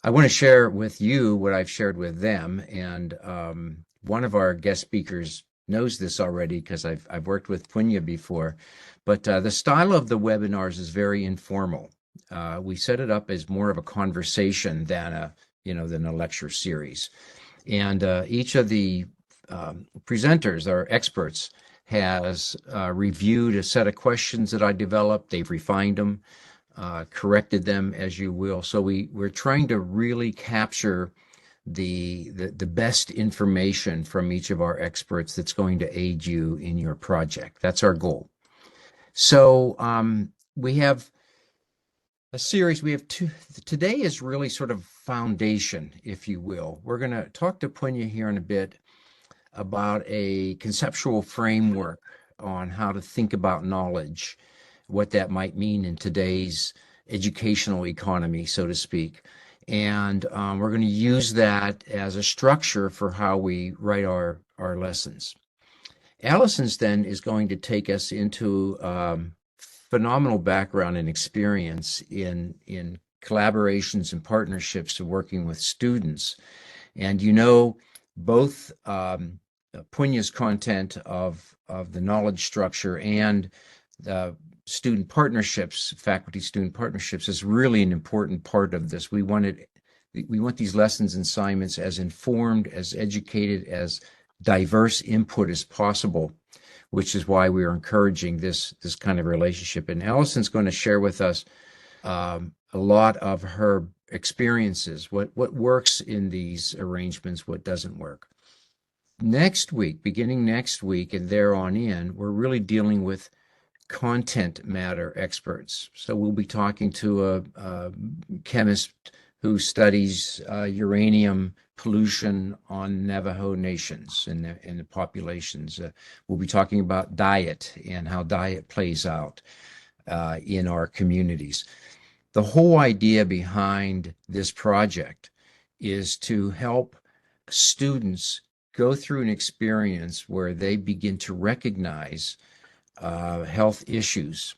I want to share with you what I've shared with them. And one of our guest speakers knows this already because I've worked with Punya before. But the style of the webinars is very informal. We set it up as more of a conversation than a lecture series. And each of the presenters or experts has reviewed a set of questions that I developed. They've refined them, corrected them, as you will. So we're trying to really capture the best information from each of our experts that's going to aid you in your project. That's our goal. So we have a series. We have two. Today is really sort of foundation, if you will. We're going to talk to Punya here in a bit about a conceptual framework on how to think about knowledge, what that might mean in today's educational economy, so to speak. And we're going to use that as a structure for how we write our lessons. Allison's then is going to take us into phenomenal background and experience in collaborations and partnerships and working with students. And both Punya's content of the knowledge structure and the student partnerships, faculty-student partnerships, is really an important part of this. We want these lessons and assignments as informed, as educated, as diverse input as possible, which is why we are encouraging this kind of relationship. And Allison's going to share with us a lot of her experiences, what works in these arrangements, what doesn't work. Next week, beginning next week and there on in, we're really dealing with content matter experts. So we'll be talking to a chemist who studies uranium pollution on Navajo nations and the populations. We'll be talking about diet and how diet plays out in our communities. The whole idea behind this project is to help students go through an experience where they begin to recognize health issues.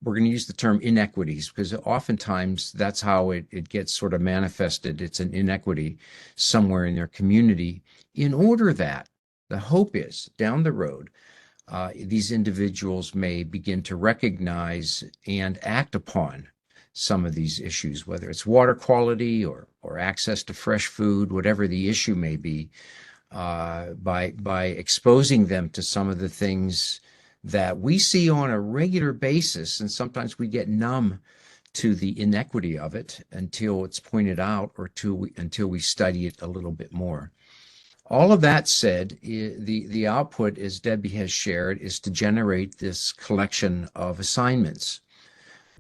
We're going to use the term inequities because oftentimes that's how it gets sort of manifested. It's an inequity somewhere in their community. In order that the hope is down the road, these individuals may begin to recognize and act upon some of these issues, whether it's water quality or access to fresh food, whatever the issue may be, by exposing them to some of the things that we see on a regular basis, and sometimes we get numb to the inequity of it until it's pointed out or until we study it a little bit more. All of that said, the output, as Debbie has shared, is to generate this collection of assignments.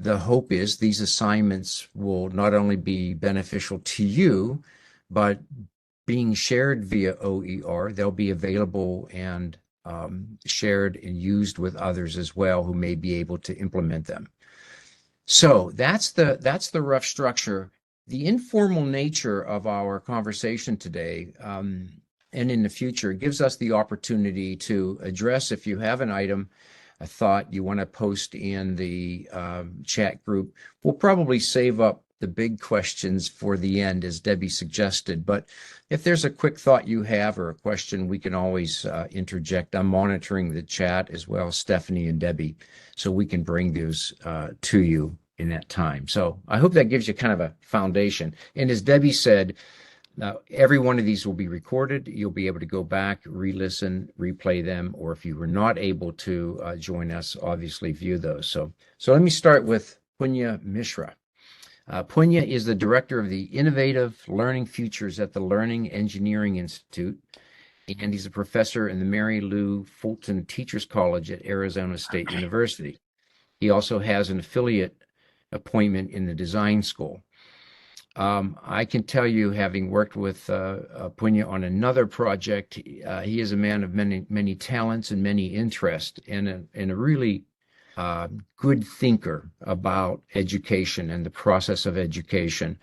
The hope is these assignments will not only be beneficial to you, but being shared via OER, they'll be available and shared and used with others as well who may be able to implement them. So that's the rough structure. The informal nature of our conversation today and in the future gives us the opportunity to address, if you have an item, a thought you want to post in the chat group. We'll probably save up the big questions for the end, as Debbie suggested. But if there's a quick thought you have or a question, we can always interject. I'm monitoring the chat as well, Stephanie and Debbie, so we can bring those to you in that time. So I hope that gives you kind of a foundation. And as Debbie said, every one of these will be recorded. You'll be able to go back, re-listen, replay them, or if you were not able to join us, obviously view those. So let me start with Punya Mishra. Punya is the director of the Innovative Learning Futures at the Learning Engineering Institute, and he's a professor in the Mary Lou Fulton Teachers College at Arizona State University. He also has an affiliate appointment in the design school. I can tell you, having worked with Punya on another project, he is a man of many talents and many interests, and a really good thinker about education and the process of education.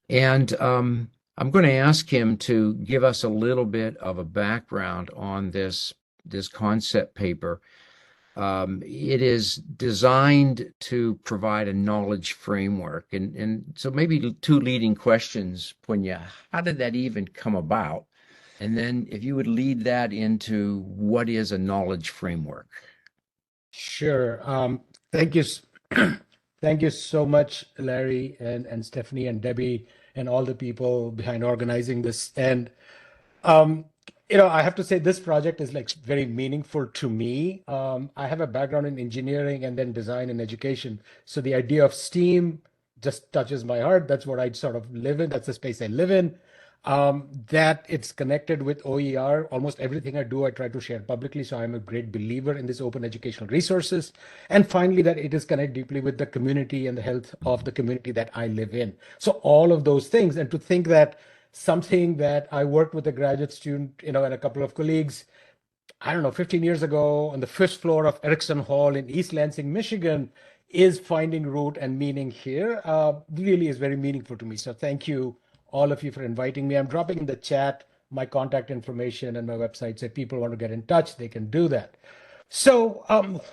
And I'm going to ask him to give us a little bit of a background on this concept paper. It is designed to provide a knowledge framework. And so maybe two leading questions, Punya. How did that even come about? And then if you would lead that into what is a knowledge framework? Sure. Thank you. Thank you so much, Larry and Stephanie and Debbie and all the people behind organizing this. And um, I have to say this project is like very meaningful to me. I have a background in engineering and then design and education. So the idea of STEAM just touches my heart. That's what I sort of live in. That's the space I live in. That it's connected with OER. Almost everything I do, I try to share publicly. So I'm a great believer in this open educational resources. And finally, that it is connected deeply with the community and the health of the community that I live in. So all of those things. And to think that something that I worked with a graduate student, and a couple of colleagues, I don't know, 15 years ago on the fifth floor of Erickson Hall in East Lansing, Michigan, is finding root and meaning here. Really is very meaningful to me. So thank you, all of you, for inviting me. I'm dropping in the chat my contact information and my website. So if people want to get in touch, they can do that. So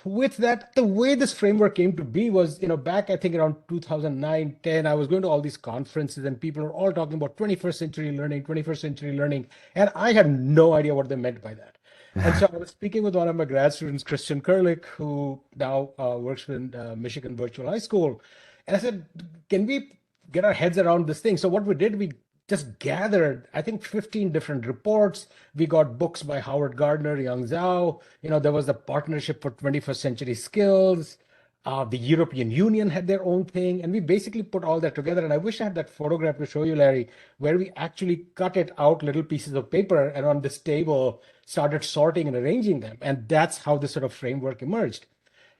with that, the way this framework came to be was, back, I think around 2009, 10, I was going to all these conferences and people are all talking about 21st century learning, 21st century learning. And I had no idea what they meant by that. And so I was speaking with one of my grad students, Christian Kurlick, who now works in Michigan Virtual High School. And I said, can we get our heads around this thing? So what we did, we just gathered, I think, 15 different reports. We got books by Howard Gardner, Yang Zhao. There was the Partnership for 21st Century Skills. The European Union had their own thing. And we basically put all that together. And I wish I had that photograph to show you, Larry, where we actually cut it out little pieces of paper and on this table started sorting and arranging them. And that's how this sort of framework emerged.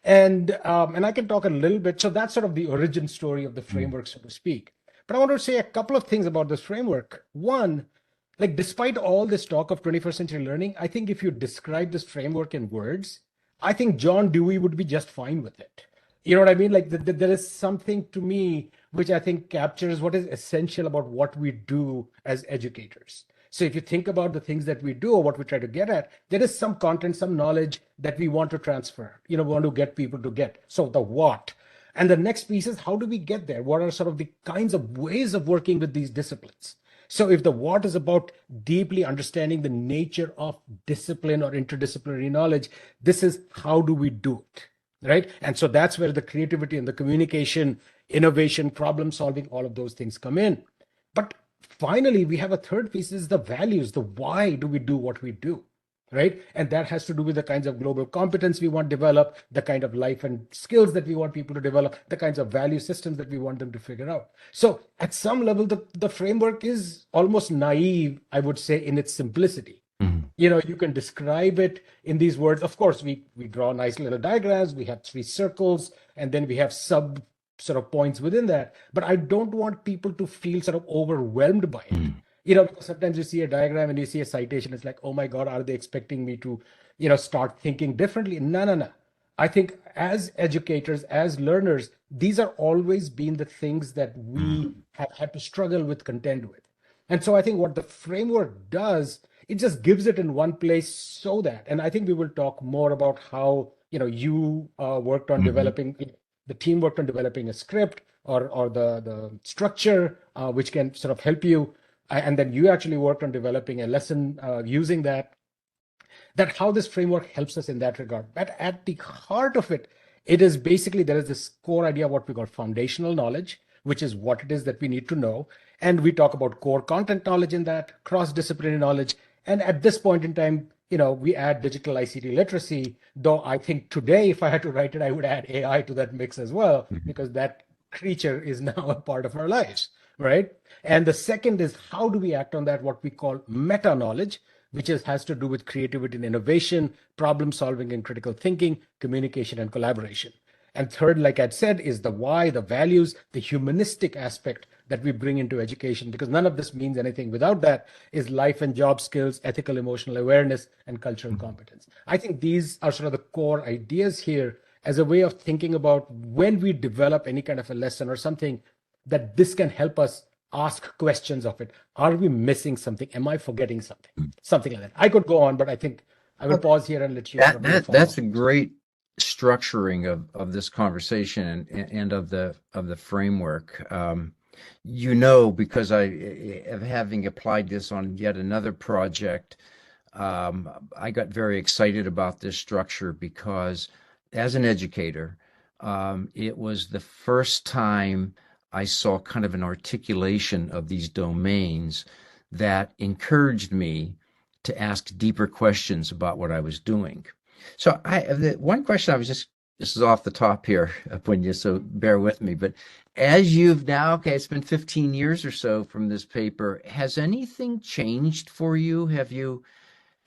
And I can talk a little bit. So that's sort of the origin story of the framework, so to speak. But I want to say a couple of things about this framework. One, like despite all this talk of 21st century learning, I think if you describe this framework in words, I think John Dewey would be just fine with it. You know what I mean? Like there is something to me which I think captures what is essential about what we do as educators. So if you think about the things that we do or what we try to get at, there is some content, some knowledge that we want to transfer, want to get people to get. So the what. And the next piece is how do we get there? What are sort of the kinds of ways of working with these disciplines? So if the what is about deeply understanding the nature of discipline or interdisciplinary knowledge, this is how do we do it, right? And so that's where the creativity and the communication, innovation, problem solving, all of those things come in. But finally, we have a third piece is the values, the why do we do what we do? Right. And that has to do with the kinds of global competence we want to develop, the kind of life and skills that we want people to develop, the kinds of value systems that we want them to figure out. So at some level, the framework is almost naive, I would say, in its simplicity. You can describe it in these words. Of course, we draw nice little diagrams. We have three circles, and then we have sub sort of points within that. But I don't want people to feel sort of overwhelmed by it. Because sometimes you see a diagram and you see a citation, it's like, oh my God, are they expecting me to, start thinking differently? No. I think as educators, as learners, these are always been the things that we have had to struggle with, contend with. And so I think what the framework does, it just gives it in one place so that, and I think we will talk more about how, you worked on developing, the team worked on developing a script or the structure, which can sort of help you. And then you actually worked on developing a lesson using that how this framework helps us in that regard. But at the heart of it, it is basically there is this core idea of what we call foundational knowledge, which is what it is that we need to know. And we talk about core content knowledge in that, cross-disciplinary knowledge. And at this point in time, we add digital ICT literacy, though I think today, if I had to write it, I would add AI to that mix as well, because that creature is now a part of our lives. Right. And the second is how do we act on that, what we call meta knowledge, which has to do with creativity and innovation, problem solving and critical thinking, communication and collaboration. And third, like I'd said, is the why, the values, the humanistic aspect that we bring into education, because none of this means anything without that, is life and job skills, ethical, emotional awareness, and cultural competence. I think these are sort of the core ideas here as a way of thinking about when we develop any kind of a lesson or something, that this can help us ask questions of it. Are we missing something? Am I forgetting something? Something like that. I could go on, but I think I will pause here and let you. That's a great structuring of this conversation and of the framework. Because of having applied this on yet another project, I got very excited about this structure because as an educator, it was the first time I saw kind of an articulation of these domains that encouraged me to ask deeper questions about what I was doing. So the one question I was just, this is off the top here, Punya, so bear with me, but as you've now, okay, it's been 15 years or so from this paper, has anything changed for you? Have you,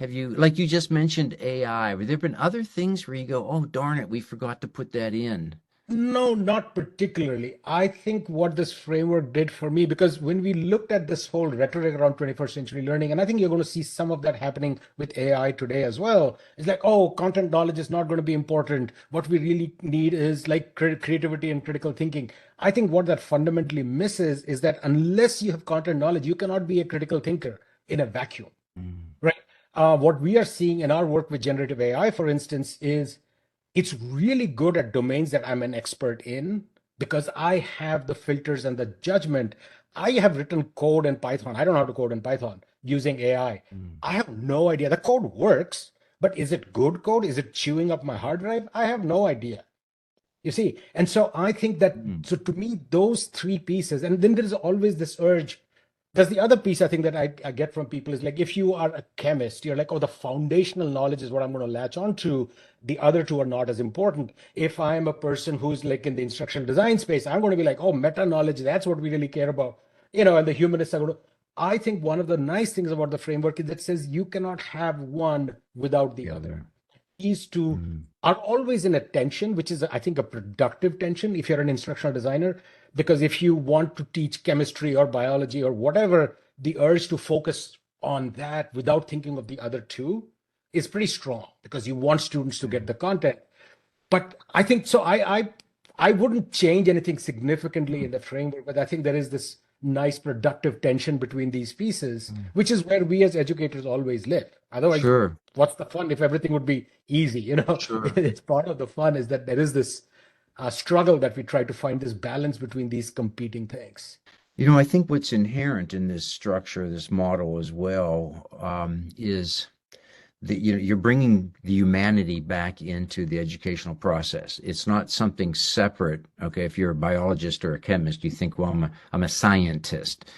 like you just mentioned AI, have there been other things where you go, oh, darn it, we forgot to put that in? No, not particularly. I think what this framework did for me, because when we looked at this whole rhetoric around 21st century learning, and I think you're going to see some of that happening with AI today as well. It's like, oh, content knowledge is not going to be important. What we really need is like creativity and critical thinking. I think what that fundamentally misses is that unless you have content knowledge, you cannot be a critical thinker in a vacuum, Mm, right? What we are seeing in our work with generative AI, for instance, is it's really good at domains that I'm an expert in because I have the filters and the judgment. I have written code in Python. I don't know how to code in Python using AI. mm, I have no idea. The code works, but is it good code? Is it chewing up my hard drive? I have no idea. You see, and so I think that, mm, so to me, those three pieces, and then there's always this urge. There's the other piece I think that I get from people is like, if you are a chemist, you're like, oh, the foundational knowledge is what I'm going to latch on to. The other two are not as important. If I'm a person who's like in the instructional design space, I'm going to be like, oh, meta knowledge, that's what we really care about. And the humanists are going to. I think one of the nice things about the framework is that says you cannot have one without the the other. other. These two Mm, are always in a tension, which is, I think, a productive tension if you're an instructional designer. Because if you want to teach chemistry or biology or whatever, the urge to focus on that without thinking of the other two is pretty strong because you want students to get the content. But I think so. I wouldn't change anything significantly in the framework, but I think there is this nice productive tension between these pieces, mm. which is where we as educators always live. Otherwise, Sure, what's the fun if everything would be easy? sure. It's part of the fun is that there is this struggle that we try to find this balance between these competing things. I think what's inherent in this structure, this model as well, is that you're bringing the humanity back into the educational process. It's not something separate. Okay, if you're a biologist or a chemist, you think, well, I'm a scientist.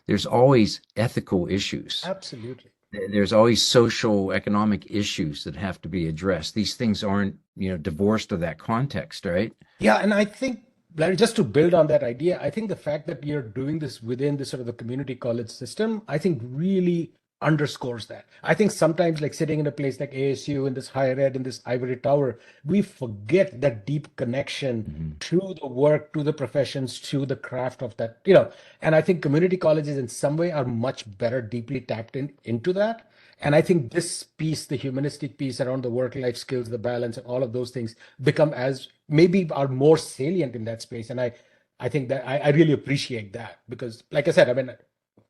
There's always ethical issues. Absolutely. There's always social, economic issues that have to be addressed. These things aren't, divorced of that context, right? Yeah, and I think, Larry, just to build on that idea, I think the fact that you're doing this within this sort of the community college system, I think really underscores that. I think sometimes, like sitting in a place like ASU in this higher ed in this ivory tower, we forget that deep connection Hmm. to the work, to the professions, to the craft of that, and I think community colleges in some way are much better deeply tapped into that. And I think this piece, the humanistic piece around the work life skills, the balance, and all of those things become as maybe are more salient in that space. And I think that I really appreciate that because, like I said, I mean,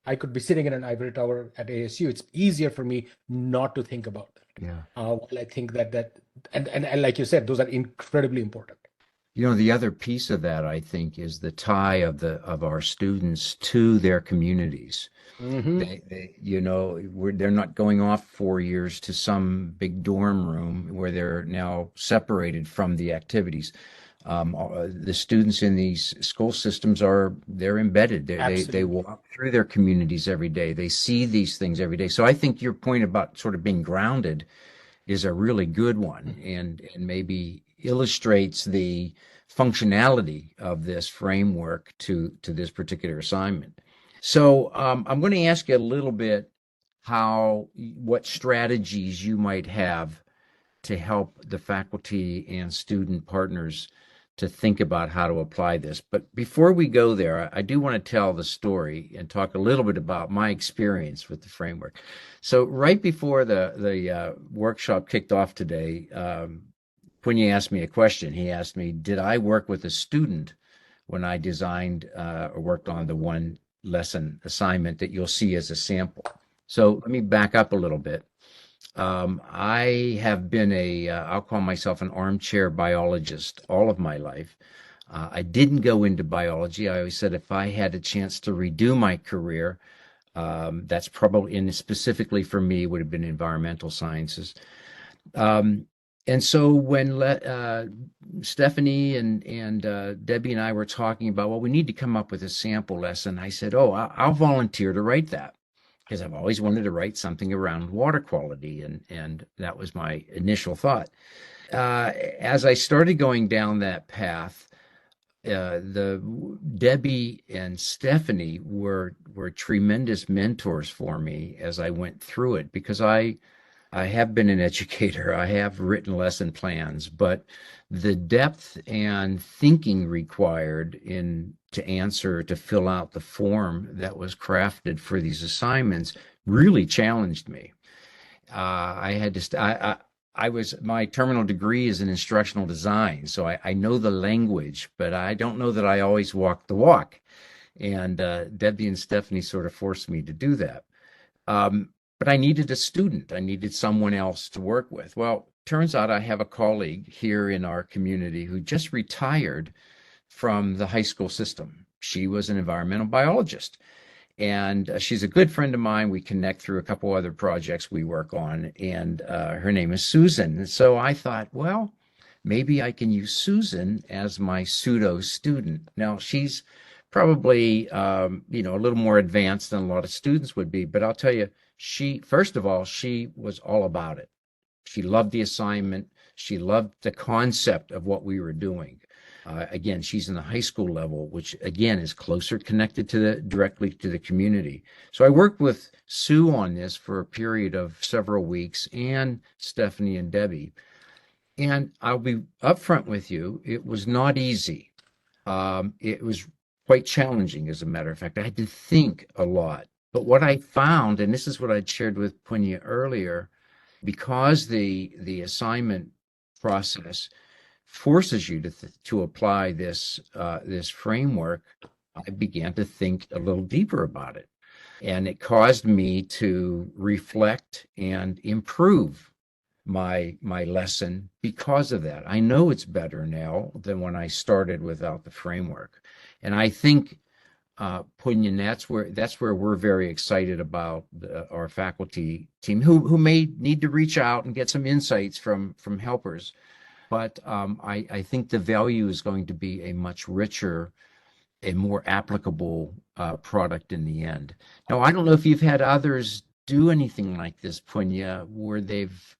I could be sitting in an ivory tower at ASU. It's easier for me not to think about that. Yeah. While I think and like you said, those are incredibly important. The other piece of that, I think, is the tie of our students to their communities. Hmm. They're not going off 4 years to some big dorm room where they're now separated from the activities. The students in these school systems they're embedded. They Absolutely. walk through their communities every day. They see these things every day. So I think your point about sort of being grounded is a really good one and maybe illustrates the functionality of this framework to this particular assignment. So I'm going to ask you a little bit what strategies you might have to help the faculty and student partners to think about how to apply this. But before we go there, I do want to tell the story and talk a little bit about my experience with the framework. So right before the workshop kicked off today, Punya asked me a question. He asked me, did I work with a student when I designed or worked on the one lesson assignment that you'll see as a sample? So let me back up a little bit. I have been I'll call myself an armchair biologist all of my life. I didn't go into biology. I always said if I had a chance to redo my career, that's probably, and specifically for me, would have been environmental sciences. Um, and so when Stephanie and Debbie and I were talking about, well, we need to come up with a sample lesson, I said, oh, I'll volunteer to write that because I've always wanted to write something around water quality, and that was my initial thought. As I started going down that path, the Debbie and Stephanie were tremendous mentors for me as I went through it because I have been an educator. I have written lesson plans, but the depth and thinking required in to fill out the form that was crafted for these assignments really challenged me. I had to, st- I was, my terminal degree is in instructional design, so I know the language, but I don't know that I always walk the walk. And Debbie and Stephanie sort of forced me to do that. But I needed a student. I needed someone else to work with. Well, turns out I have a colleague here in our community who just retired from the high school system. She was an environmental biologist, and she's a good friend of mine. We connect through a couple other projects we work on, and her name is Susan. And so I thought, well, maybe I can use Susan as my pseudo student. Now she's probably a little more advanced than a lot of students would be, but I'll tell you, she first of all, she was all about it. She loved the assignment. She loved the concept of what we were doing. Again, she's in the high school level, which again is closer connected to directly to the community. So I worked with Sue on this for a period of several weeks, and Stephanie and Debbie. And I'll be upfront with you, it was not easy. It was quite challenging, as a matter of fact. I had to think a lot. But what I found, and this is what I'd shared with Punya earlier, because the assignment process forces you to apply this framework, I began to think a little deeper about it, and it caused me to reflect and improve my lesson because of that. I know it's better now than when I started without the framework, and I think Punyan, that's where we're very excited about our faculty team, who may need to reach out and get some insights from helpers. But I think the value is going to be a much richer, a more applicable product in the end. Now, I don't know if you've had others do anything like this, Punya, where they've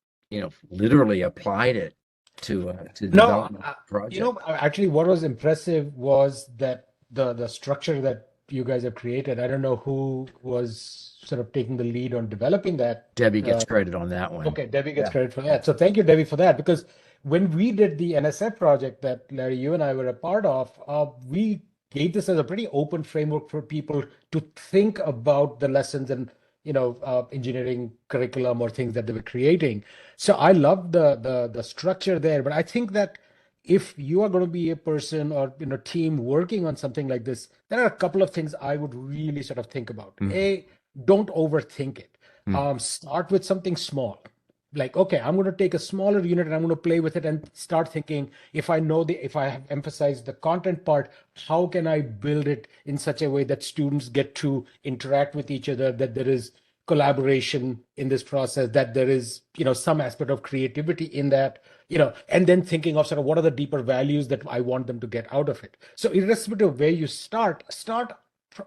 literally applied it to No, development project. actually, what was impressive was that the structure that you guys have created. I don't know who was sort of taking the lead on developing that. Debbie gets Uh, credit on that one. okay, Debbie gets Yeah. credit for that. So thank you, Debbie, for that. Because when we did the NSF project that Larry, you and I were a part of, we gave this as a pretty open framework for people to think about the lessons and engineering curriculum or things that they were creating. So I love the structure there, but I think that if you are going to be a person or team working on something like this, there are a couple of things I would really sort of think about. Mm, A, don't overthink it. mm, Start with something small. Like, okay, I'm going to take a smaller unit and I'm going to play with it and start thinking, if I have emphasized the content part, how can I build it in such a way that students get to interact with each other, that there is collaboration in this process, that there is, some aspect of creativity in that, and then thinking of sort of what are the deeper values that I want them to get out of it. So irrespective of where you start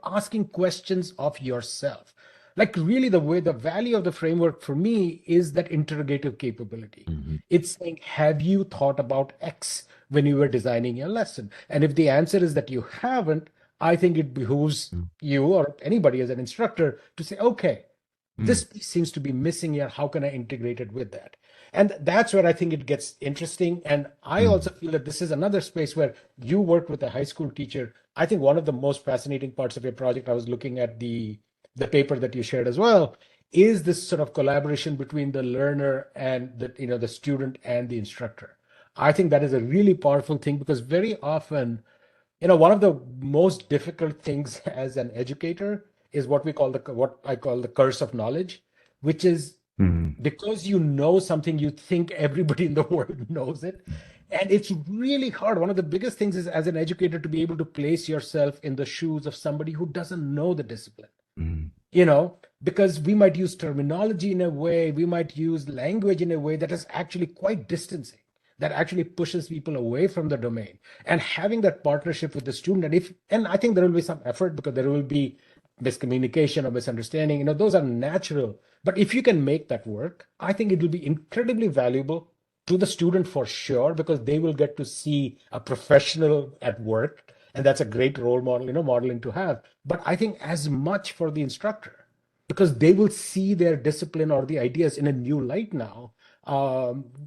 asking questions of yourself. Like really the value of the framework for me is that interrogative capability. mhm, It's saying, have you thought about X when you were designing your lesson? And if the answer is that you haven't, I think it behooves mm, you or anybody as an instructor to say, okay, mm, this piece seems to be missing here. How can I integrate it with that? And that's where I think it gets interesting. And I mm, also feel that this is another space where you worked with a high school teacher. I think one of the most fascinating parts of your project, I was looking at the paper that you shared as well, is this sort of collaboration between the learner and the student and the instructor. I think that is a really powerful thing because very often, one of the most difficult things as an educator is what I call the curse of knowledge, which is Mhm. Because you know something, you think everybody in the world knows it. And it's really hard. One of the biggest things is as an educator to be able to place yourself in the shoes of somebody who doesn't know the discipline, Mhm. because we might use terminology in a way, we might use language in a way that is actually quite distancing, that actually pushes people away from the domain. And having that partnership with the student, and I think there will be some effort because there will be miscommunication or misunderstanding, those are natural. But if you can make that work, I think it will be incredibly valuable to the student for sure, because they will get to see a professional at work. And that's a great role model, modeling to have. But I think as much for the instructor, because they will see their discipline or the ideas in a new light now,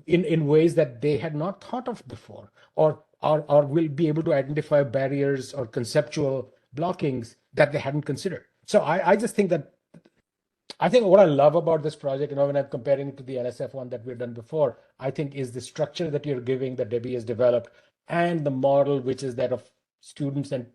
in ways that they had not thought of before, or will be able to identify barriers or conceptual blockings that they hadn't considered. So I just think that I think what I love about this project, when I'm comparing it to the NSF one that we've done before, I think is the structure that you're giving, that Debbie has developed, and the model, which is that of students and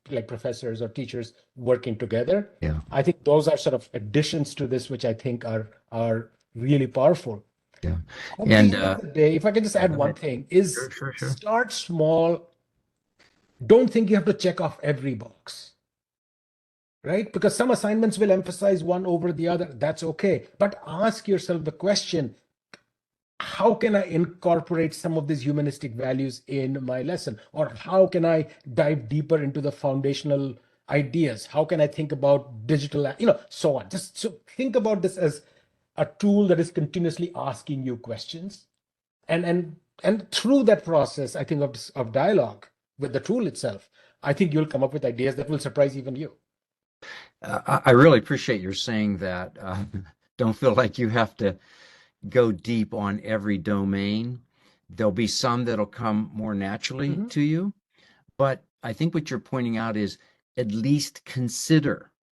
like professors or teachers working together. Yeah. I think those are sort of additions to this, which I think are really powerful. Yeah. At the And end of the day, if I can just yeah, add go one ahead. thing, Sure, is sure, sure. start small. Don't think you have to check off every box, right? Because some assignments will emphasize one over the other. That's okay. But ask yourself the question, how can I incorporate some of these humanistic values in my lesson? Or how can I dive deeper into the foundational ideas? How can I think about digital, so on. Just so think about this as a tool that is continuously asking you questions. And through that process, I think of dialogue with the tool itself, I think you'll come up with ideas that will surprise even you. I really appreciate your saying that. Don't feel like you have to go deep on every domain. There'll be some that'll come more naturally Mhm. to you, but I think what you're pointing out is at least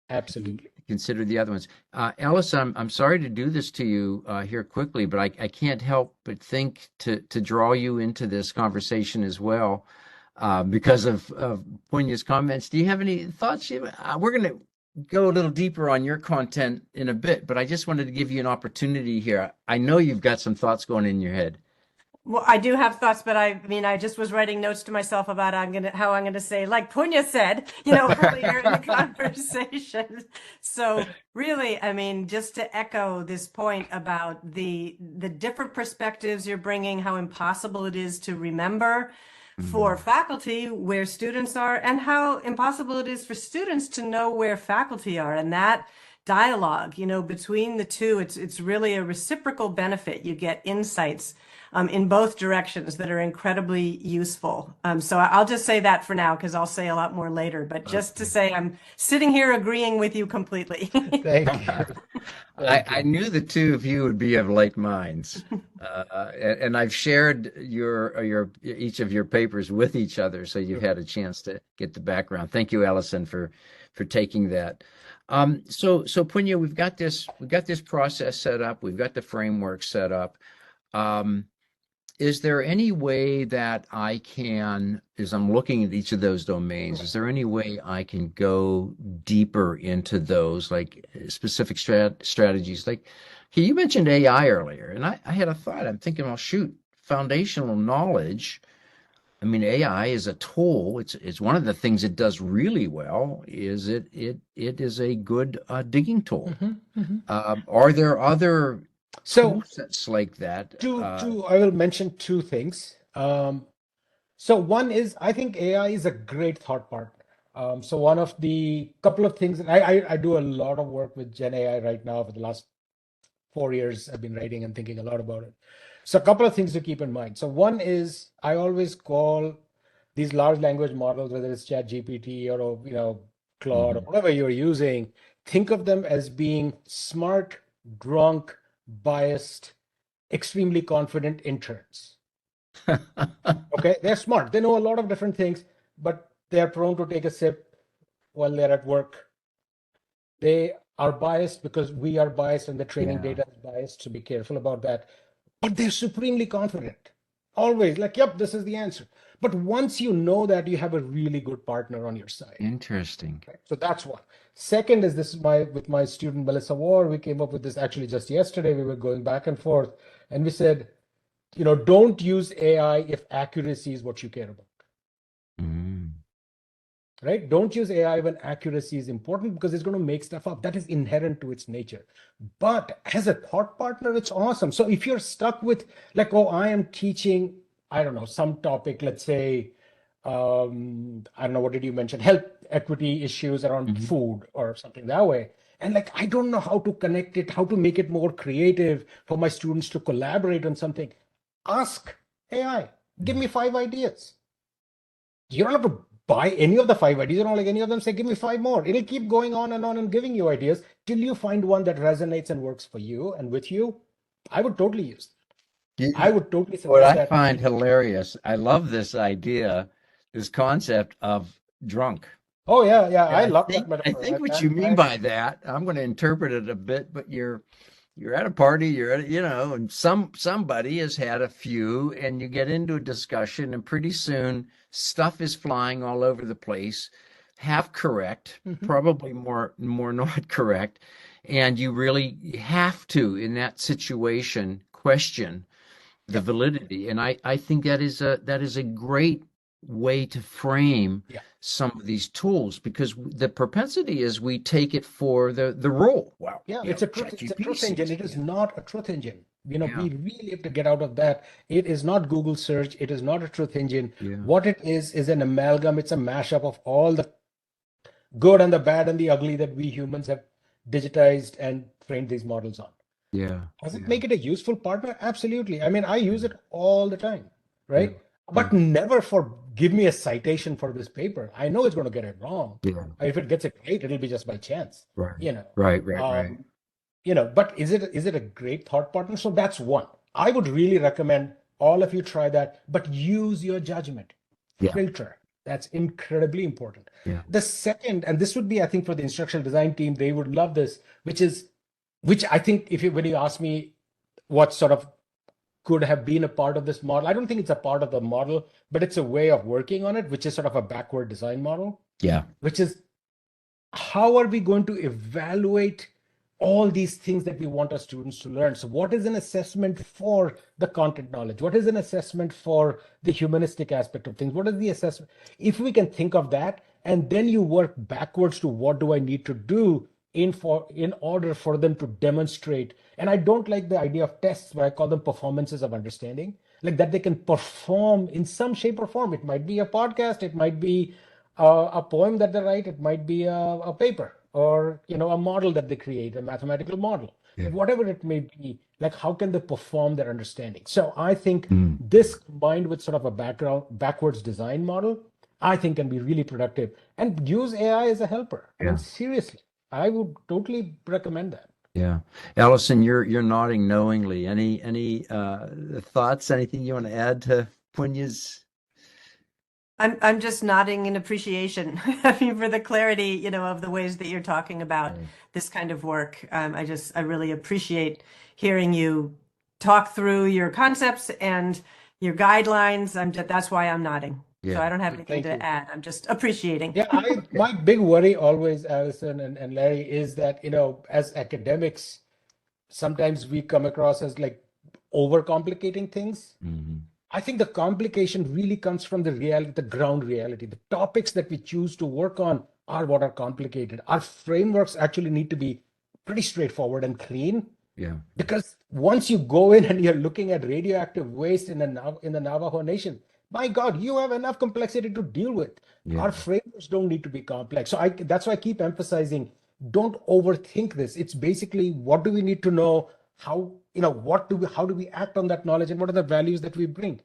Absolutely. consider the other ones. Alice, I'm sorry to do this to you here quickly, but I can't help but think to draw you into this conversation as well because of Punya's comments. Do you have any thoughts? We're going to go a little deeper on your content in a bit, but I just wanted to give you an opportunity here. I know you've got some thoughts going in your head. Well, I do have thoughts, but I mean, I just was writing notes to myself about how I'm gonna say, like Punya said, earlier in the conversation. So really, I mean, just to echo this point about the different perspectives you're bringing, how impossible it is to remember for Mm, faculty where students are, and how impossible it is for students to know where faculty are, and that dialogue, between the two, it's really a reciprocal benefit. You get insights in both directions that are incredibly useful. So I'll just say that for now because I'll say a lot more later. But just to okay. say, I'm sitting here agreeing with you completely. Thank you. Thank I you. knew the two of you would be of like minds, and I've shared your each of your papers with each other, so you've had a chance to get the background. Thank you, Alison, for taking that. So Punya, we've got this process set up, we've got the framework set up. Um, is there any way that I can, as I'm looking at each of those domains, is there any way I can go deeper into those, like specific strategies? Like, okay, you mentioned AI earlier, and I had a thought. I'm thinking, well, shoot, foundational knowledge. I mean, AI is a tool. It's one of the things it does really well. Is it is a good digging tool. Mhm, mhm. Are there other tool So sets like that? I will mention two things. So one is I think AI is a great thought partner. So one of the couple of things, and I do a lot of work with Gen AI right now. For the last 4 years, I've been writing and thinking a lot about it. So a couple of things to keep in mind. So one is I always call these large language models, whether it's Chat GPT or Claude or Mhm. whatever you're using, think of them as being smart, drunk, biased, extremely confident interns. Okay, they're smart. They know a lot of different things, but they're prone to take a sip while they're at work. They are biased because we are biased and the training Yeah. data is biased, so be careful about that. But they're supremely confident. Always like, yep, this is the answer. But once you know that, you have a really good partner on your side. Interesting. Right? So that's one. Second is this is my with my student Melissa Ward, we came up with this actually just yesterday. We were going back and forth, and we said, don't use AI if accuracy is what you care about. Mm. Right? Don't use AI when accuracy is important because it's going to make stuff up. That is inherent to its nature. But as a thought partner, it's awesome. So if you're stuck with like, oh, I am teaching, I don't know, some topic, let's say, I don't know, what did you mention? Health equity issues around Mhm. food or something that way. And like, I don't know how to connect it, how to make it more creative for my students to collaborate on something. Ask AI, give me 5 ideas. You don't have to buy any of the 5 ideas. You don't like any of them, say, give me 5 more. It'll keep going on and giving you ideas till you find one that resonates and works for you and with you. I would totally use that. I You, would totally what suggest I that. find hilarious, I love this idea, this concept of drunk. Oh, yeah, yeah. And I I love that think I metaphor. think what you mean by that, I'm going to interpret it a bit, but you're at a party, you're at, and somebody has had a few, and you get into a discussion, and pretty soon stuff is flying all over the place, half correct, Mhm. probably more not correct, and you really have to, in that situation, question the Yep. validity. And I think that is a great way to frame Yeah. some of these tools because the propensity is we take it for the role. Wow, Yeah, it's a truth. It's a ChatGPT truth engine. seems It to is be. not a truth engine. Yeah, We really have to get out of that. It is not Google search. It is not a truth engine. yeah, What it is an amalgam. It's a mashup of all the good and the bad and the ugly that we humans have digitized and trained these models on. yeah, Does it yeah, make it a useful partner? Absolutely. I mean, I use it all the time, yeah, right? yeah, But never for give me a citation for this paper. I know it's going to get it wrong. yeah. If it gets it right, it'll be just by chance, Right, you know. right, right, right. Um, but is it a great thought partner? So that's one. I would really recommend all of you try that, but use your judgment. Yeah, Filter. That's incredibly important. yeah, The second, and this would be, I think, for the instructional design team, they would love this, which I think when you ask me what sort of could have been a part of this model, I don't think it's a part of the model, but it's a way of working on it, which is sort of a backward design model, yeah, which is how are we going to evaluate all these things that we want our students to learn? So what is an assessment for the content knowledge? What is an assessment for the humanistic aspect of things? What is the assessment? If we can think of that, and then you work backwards to what do I need to do in order for them to demonstrate. And I don't like the idea of tests, but I call them performances of understanding, like that they can perform in some shape or form. It might be a podcast, it might be a poem that they write, it might be a paper, or a model that they create, a mathematical model, yeah. whatever it may be. Like, how can they perform their understanding? So I think Mm. this combined with sort of a backwards design model, I think can be really productive, and use AI as a helper. I mean, Yeah, seriously, I would totally recommend that. yeah. Allison, you're nodding knowingly. Any thoughts? Anything you want to add to Punya's? I'm just nodding in appreciation. I mean, for the clarity, of the ways that you're talking about Mm. this kind of work. I really appreciate hearing you talk through your concepts and your guidelines. That's why I'm nodding. So Yeah. I don't have anything Thank to you. add. I'm just appreciating. Yeah, my big worry always, Alison and Larry, is that, as academics, sometimes we come across as like overcomplicating things. Hmm. I think the complication really comes from the reality, the ground reality. The topics that we choose to work on are what are complicated. Our frameworks actually need to be pretty straightforward and clean, Yeah. because once you go in and you're looking at radioactive waste in the Navajo Nation, my God, you have enough complexity to deal with. Yeah. Our frameworks don't need to be complex. So that's why I keep emphasizing, don't overthink this. It's basically, what do we need to know? How do we act on that knowledge, and what are the values that we bring?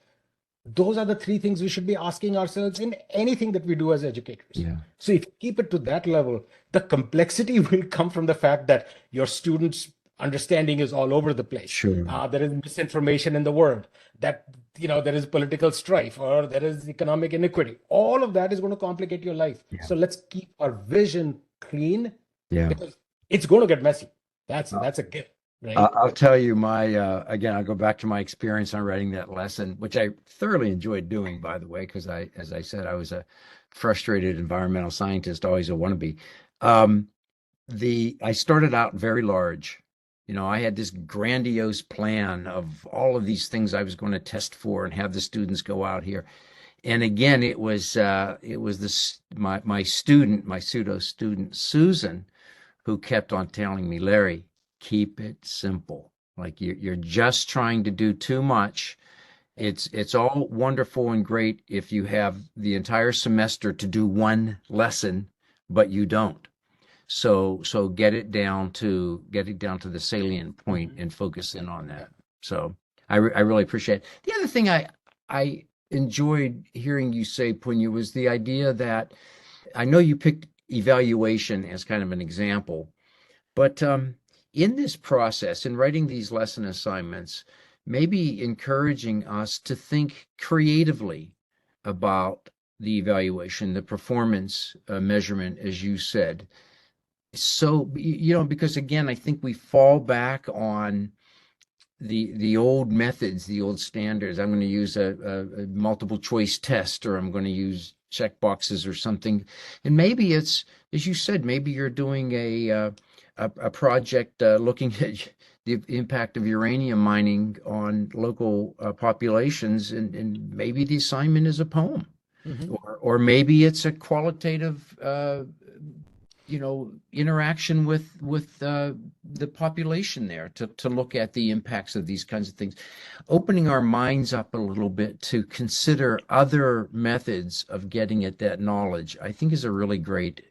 Those are the 3 things we should be asking ourselves in anything that we do as educators. Yeah. So if you keep it to that level, the complexity will come from the fact that your students' understanding is all over the place. Sure. There is misinformation in the world, that there is political strife, or there is economic inequity. All of that is going to complicate your life. Yeah. So let's keep our vision clean, Yeah. because it's going to get messy. That's a gift. right? I'll tell you again, I'll go back to my experience on writing that lesson, which I thoroughly enjoyed doing, by the way, because as I said, I was a frustrated environmental scientist, always a wannabe. Um, I started out very large. I had this grandiose plan of all of these things I was going to test for and have the students go out here. And again, it was this my student, my pseudo student Susan, who kept on telling me, Larry, keep it simple. Like you're just trying to do too much. It's all wonderful and great if you have the entire semester to do one lesson, but you don't. So get it down to the salient point Mhm. and focus in on that. So I really appreciate it. The other thing I enjoyed hearing you say, Punya, was the idea that I know you picked evaluation as kind of an example, but in this process, in writing these lesson assignments, maybe encouraging us to think creatively about the evaluation, the performance measurement, as you said. So, because again, I think we fall back on the old methods, the old standards. I'm going to use a multiple choice test, or I'm going to use check boxes or something. And maybe it's, as you said, maybe you're doing a project looking at the impact of uranium mining on local populations, and maybe the assignment is a poem, Mhm. or maybe it's a qualitative interaction with the population there to look at the impacts of these kinds of things, opening our minds up a little bit to consider other methods of getting at that knowledge, I think is a really great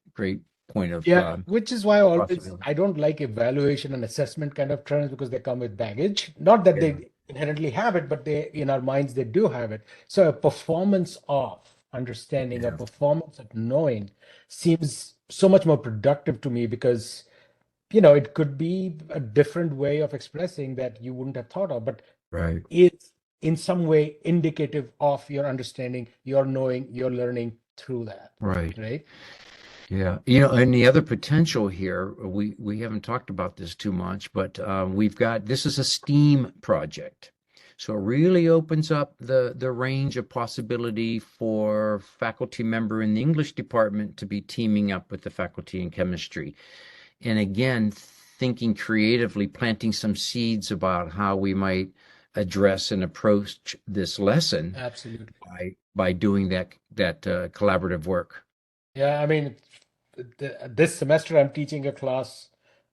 point of Yeah, which is why possibility. I don't like evaluation and assessment kind of terms because they come with baggage. Not that Yeah, they inherently have it, but they in our minds they do have it. So a performance of understanding, a yeah, performance of knowing seems so much more productive to me because it could be a different way of expressing that you wouldn't have thought of, but right, is in some way indicative of your understanding, your knowing, your learning through that, right. right? Yeah, and the other potential here, we haven't talked about this too much, but this is a STEAM project. So it really opens up the range of possibility for faculty member in the English department to be teaming up with the faculty in chemistry. And again, thinking creatively, planting some seeds about how we might address and approach this lesson Absolutely. by doing that collaborative work. Yeah, I mean, this semester I'm teaching a class,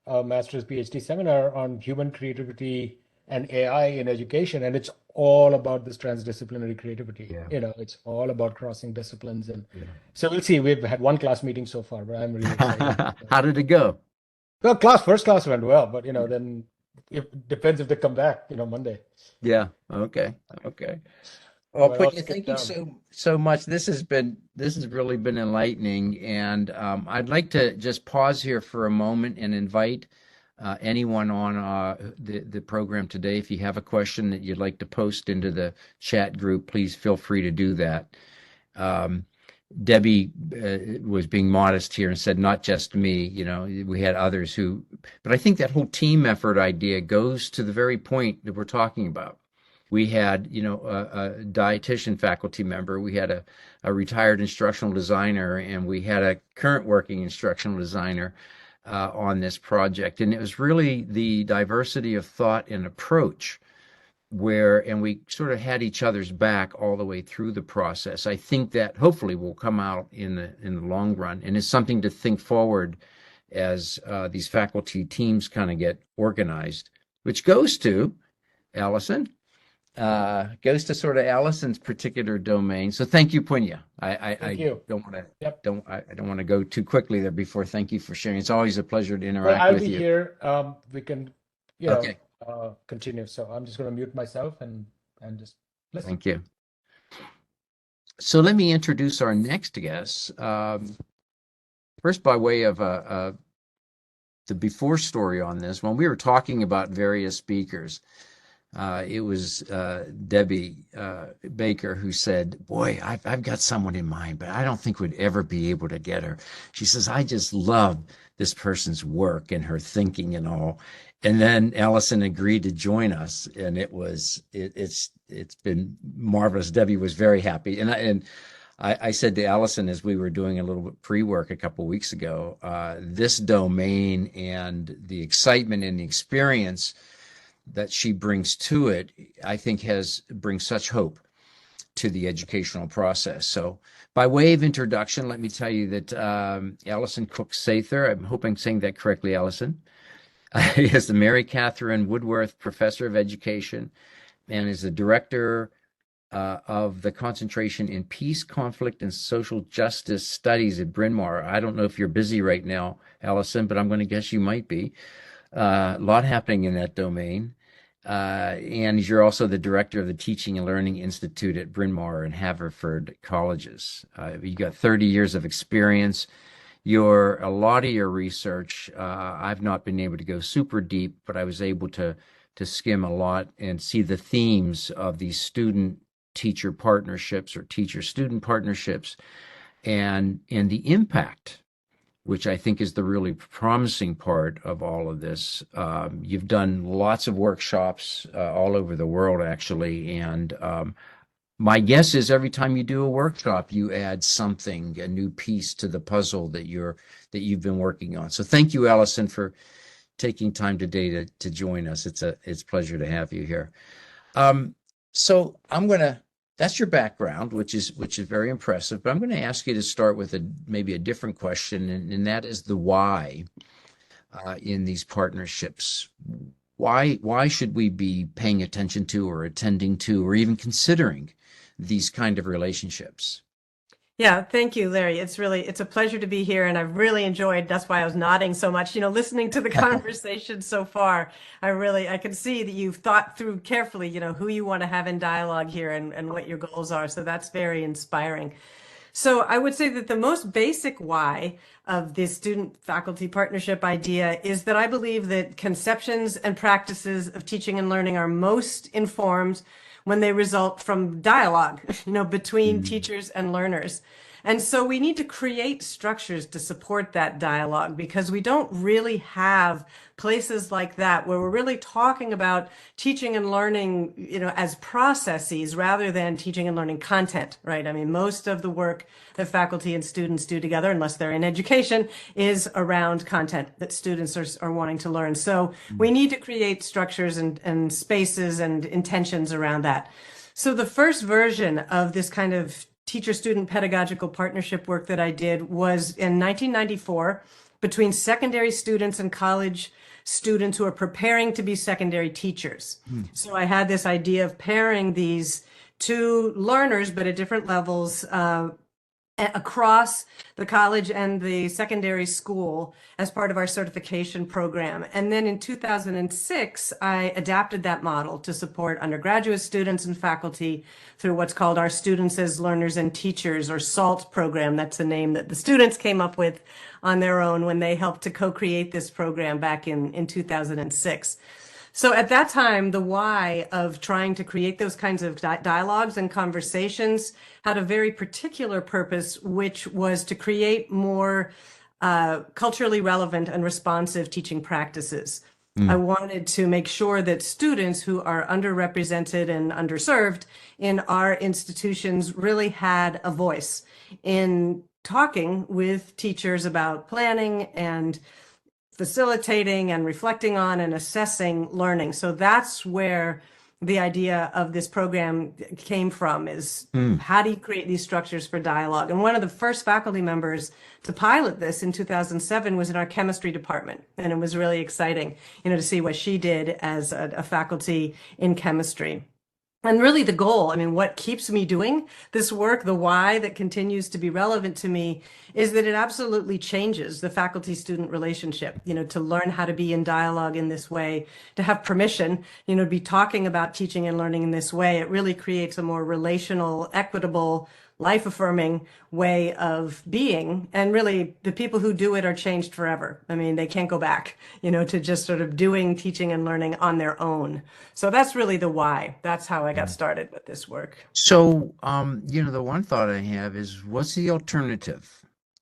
a master's PhD seminar on human creativity and AI in education, and it's all about this transdisciplinary creativity. Yeah, It's all about crossing disciplines, and yeah. so we'll see. We've had one class meeting so far, but I'm really excited. How did it go? Well, first class went well, but then it depends if they come back, Monday. Yeah. Okay. Okay. Well, But I'll Punya, skip thank you down. so much. This has really been enlightening, and I'd like to just pause here for a moment and invite anyone on the program today. If you have a question that you'd like to post into the chat group, please feel free to do that. Um, Debbie was being modest here and said, not just me, we had others but I think that whole team effort idea goes to the very point that we're talking about. We had, a dietitian faculty member, we had a retired instructional designer, and we had a current working instructional designer on this project. And it was really the diversity of thought and approach and we sort of had each other's back all the way through the process. I think that hopefully will come out in the long run, and it's something to think forward as these faculty teams kind of get organized, which goes to Alison, goes to sort of Alison's particular domain. So thank you, Punya. Thank I you. don't want to Yep. I don't want to go too quickly there before. Thank you for sharing. It's always a pleasure to Well, interact I'll with be you. here. We can, Okay, continue. So I'm just going to mute myself and just listen. thank you. So let me introduce our next guest. First, by way of the before story on this, when we were talking about various speakers, it was Debbie Baker who said, "Boy, I've got someone in mind, but I don't think we'd ever be able to get her." She says, "I just love this person's work and her thinking and all. And then Alison agreed to join us, and it's been marvelous. Debbie was very happy, and I said to Alison as we were doing a little bit pre-work a couple of weeks ago, this domain and the excitement and the experience that she brings to it, I think brings such hope to the educational process. So by way of introduction, let me tell you that Alison Cook-Sather, I hope I'm saying that correctly, Alison, is the Mary Catherine Woodworth Professor of Education and is the director of the concentration in peace, conflict, and social justice studies at Bryn Mawr. I don't know if you're busy right now, Alison, but I'm going to guess you might be. A lot happening in that domain. And you're also the director of the Teaching and Learning Institute at Bryn Mawr and Haverford Colleges. You got 30 years of experience. A lot of your research, I've not been able to go super deep, but I was able to skim a lot and see the themes of these student-teacher partnerships or teacher-student partnerships and the impact, which I think is the really promising part of all of this. You've done lots of workshops all over the world, actually, and my guess is every time you do a workshop, you add something, a new piece to the puzzle that you've been working on. So thank you, Alison, for taking time today to join us. It's a pleasure to have you here. So that's your background, which is very impressive. But I'm going to ask you to start with maybe a different question, and that is the why in these partnerships. Why should we be paying attention to or attending to or even considering these kind of relationships? Yeah, thank you, Larry. It's a pleasure to be here, and I've really enjoyed, that's why I was nodding so much, listening to the conversation so far. I can see that you've thought through carefully, who you want to have in dialogue here and what your goals are. So that's very inspiring. So I would say that the most basic why of this student-faculty partnership idea is that I believe that conceptions and practices of teaching and learning are most informed when they result from dialogue, between teachers and learners. And so we need to create structures to support that dialogue because we don't really have places like that where we're really talking about teaching and learning, as processes rather than teaching and learning content, right? I mean, most of the work that faculty and students do together, unless they're in education, is around content that students are wanting to learn. So we need to create structures and spaces and intentions around that. So the first version of this kind of teacher-student pedagogical partnership work that I did was in 1994 between secondary students and college students who are preparing to be secondary teachers. So I had this idea of pairing these two learners, but at different levels, across the college and the secondary school as part of our certification program. And then in 2006, I adapted that model to support undergraduate students and faculty through what's called our Students as Learners and Teachers, or SALT program. That's a name that the students came up with on their own when they helped to co-create this program back in 2006. So at that time, the why of trying to create those kinds of dialogues and conversations had a very particular purpose, which was to create more culturally relevant and responsive teaching practices. I wanted to make sure that students who are underrepresented and underserved in our institutions really had a voice in talking with teachers about planning and facilitating and reflecting on and assessing learning. So that's where the idea of this program came from, is how do you create these structures for dialogue? And one of the first faculty members to pilot this in 2007 was in our chemistry department. And it was really exciting, to see what she did as a faculty in chemistry. And really the goal, what keeps me doing this work, the why that continues to be relevant to me, is that it absolutely changes the faculty-student relationship, to learn how to be in dialogue in this way, to have permission, to be talking about teaching and learning in this way. It really creates a more relational, equitable, life-affirming way of being. And really, the people who do it are changed forever. They can't go back, to just sort of doing teaching and learning on their own. So that's really the why. That's how I got started with this work. So, the one thought I have is, what's the alternative?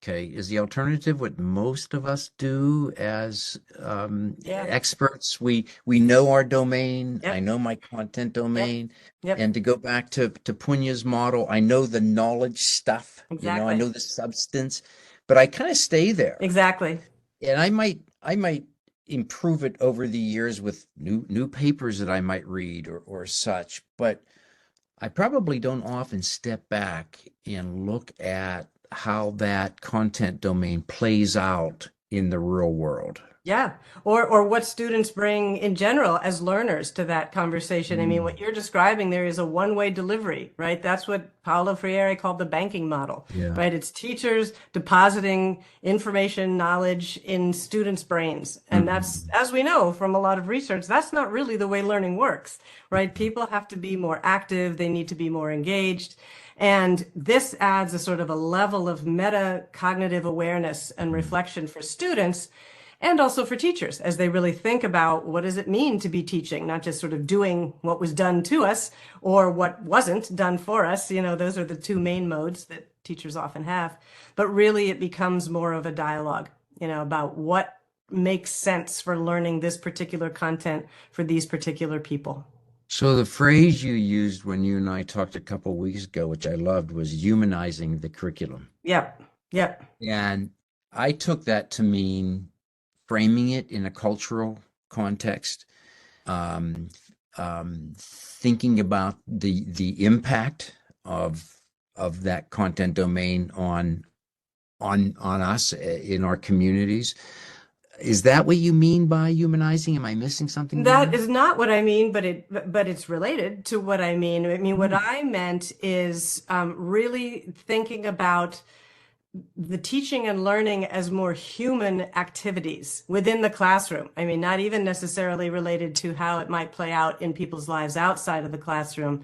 Okay, is the alternative what most of us do as Yeah. experts? We know our domain. I Yep. know my content Yep. domain. Yep. And to go back to Punya's model, I know the knowledge stuff, I Exactly. know the substance, but I kind of stay there. Exactly. And I might improve it over the years with new papers that I might read or such, but I probably don't often step back and look at how that content domain plays out in the real world. Yeah. Or what students bring in general as learners to that conversation. I mean, Mm, what you're describing there is a one-way delivery, right? That's what Paulo Freire called the banking model, yeah. right? It's teachers depositing information, knowledge in students' brains. And that's, Mhm. as we know from a lot of research, that's not really the way learning works, right? People have to be more active. They need to be more engaged. And this adds a sort of a level of metacognitive awareness and reflection for students and also for teachers as they really think about what does it mean to be teaching, not just sort of doing what was done to us or what wasn't done for us. Those are the two main modes that teachers often have. But really, it becomes more of a dialogue, about what makes sense for learning this particular content for these particular people. So the phrase you used when you and I talked a couple weeks ago, which I loved, was humanizing the curriculum. Yep. Yep. And I took that to mean framing it in a cultural context, um, thinking about the impact of that content domain on us in our communities. Is that what you mean by humanizing? Am I missing something That there? is not what I mean, but it's related to what I mean. I mean, what Hmm. I meant is really thinking about the teaching and learning as more human activities within the classroom. I mean, not even necessarily related to how it might play out in people's lives outside of the classroom.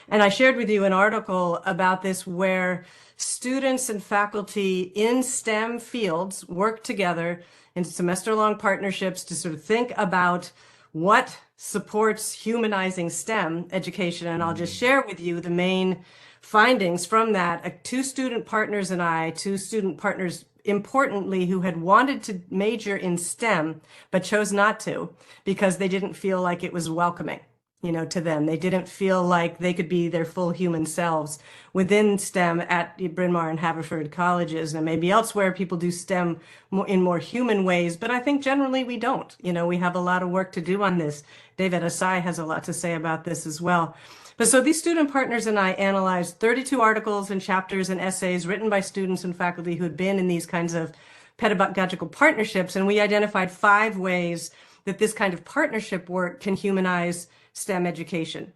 And I shared with you an article about this where students and faculty in STEM fields work together in semester-long partnerships to sort of think about what supports humanizing STEM education. And I'll just share with you the main findings from that. Two student partners and I, two student partners importantly, who had wanted to major in STEM, but chose not to because they didn't feel like it was welcoming, to them. They didn't feel like they could be their full human selves within STEM at Bryn Mawr and Haverford colleges, and maybe elsewhere people do STEM in more human ways, but I think generally we don't. We have a lot of work to do on this. David Asai has a lot to say about this as well. But so these student partners and I analyzed 32 articles and chapters and essays written by students and faculty who had been in these kinds of pedagogical partnerships, and we identified 5 ways that this kind of partnership work can humanize STEM education.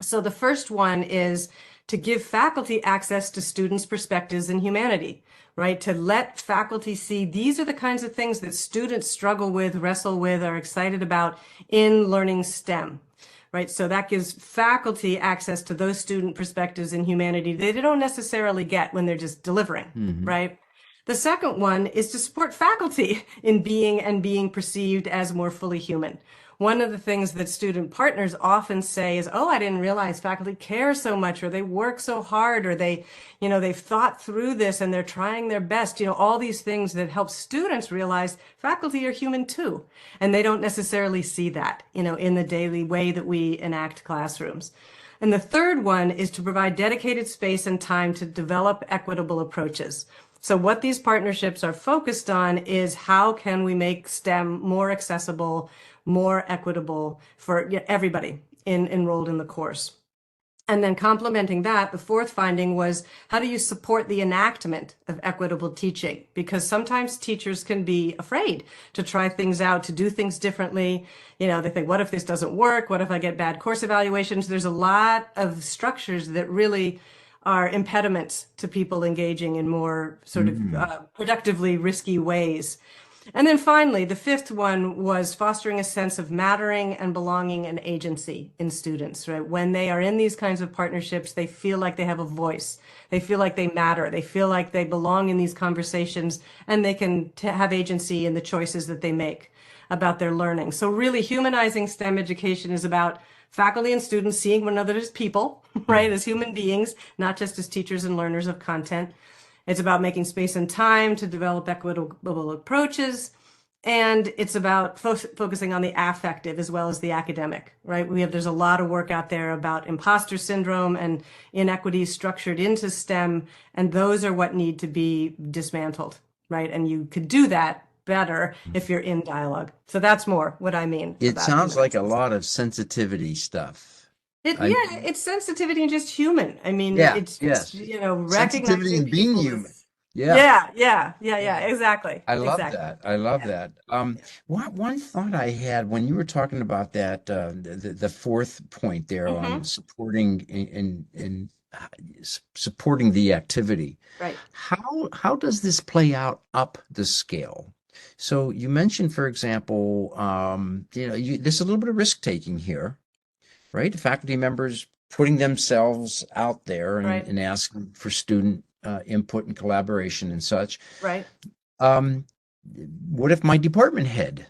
So the first one is to give faculty access to students' perspectives in humanity, right? To let faculty see these are the kinds of things that students struggle with, wrestle with, are excited about in learning STEM. Right, so that gives faculty access to those student perspectives in humanity they don't necessarily get when they're just delivering, Hmm. right? The second one is to support faculty in being perceived as more fully human. One of the things that student partners often say is, oh, I didn't realize faculty care so much, or they work so hard, or they've thought through this and they're trying their best. All these things that help students realize faculty are human too. And they don't necessarily see that, in the daily way that we enact classrooms. And the third one is to provide dedicated space and time to develop equitable approaches. So what these partnerships are focused on is how can we make STEM more accessible, more equitable for everybody enrolled in the course. And then complementing that, the fourth finding was how do you support the enactment of equitable teaching? Because sometimes teachers can be afraid to try things out, to do things differently. They think, what if this doesn't work? What if I get bad course evaluations? There's a lot of structures that really are impediments to people engaging in more sort of Hmm. productively risky ways. And then finally, the fifth one was fostering a sense of mattering and belonging and agency in students, right? When they are in these kinds of partnerships, they feel like they have a voice. They feel like they matter. They feel like they belong in these conversations and they can have agency in the choices that they make about their learning. So really humanizing STEM education is about faculty and students seeing one another as people, right? As human beings, not just as teachers and learners of content. It's about making space and time to develop equitable approaches. And it's about focusing on the affective as well as the academic, right? There's a lot of work out there about imposter syndrome and inequities structured into STEM, and those are what need to be dismantled, right? And you could do that better if you're in dialogue. So that's more what I mean It about sounds like a human. lot of sensitivity stuff. I Yeah, it's sensitivity and just human. I mean, Yeah, it's just, yes. Sensitivity recognizing and being people human. as, Yeah. yeah, Yeah. exactly, I love exactly. that. I love Yeah, that. yeah. One thought I had when you were talking about that, the fourth point there on Hmm. supporting supporting the activity. Right. How does this play out up the scale? So you mentioned, for example, there's a little bit of risk taking here, right? Faculty members putting themselves out there Right. and asking for student input and collaboration and such. Right. Um, what if my department head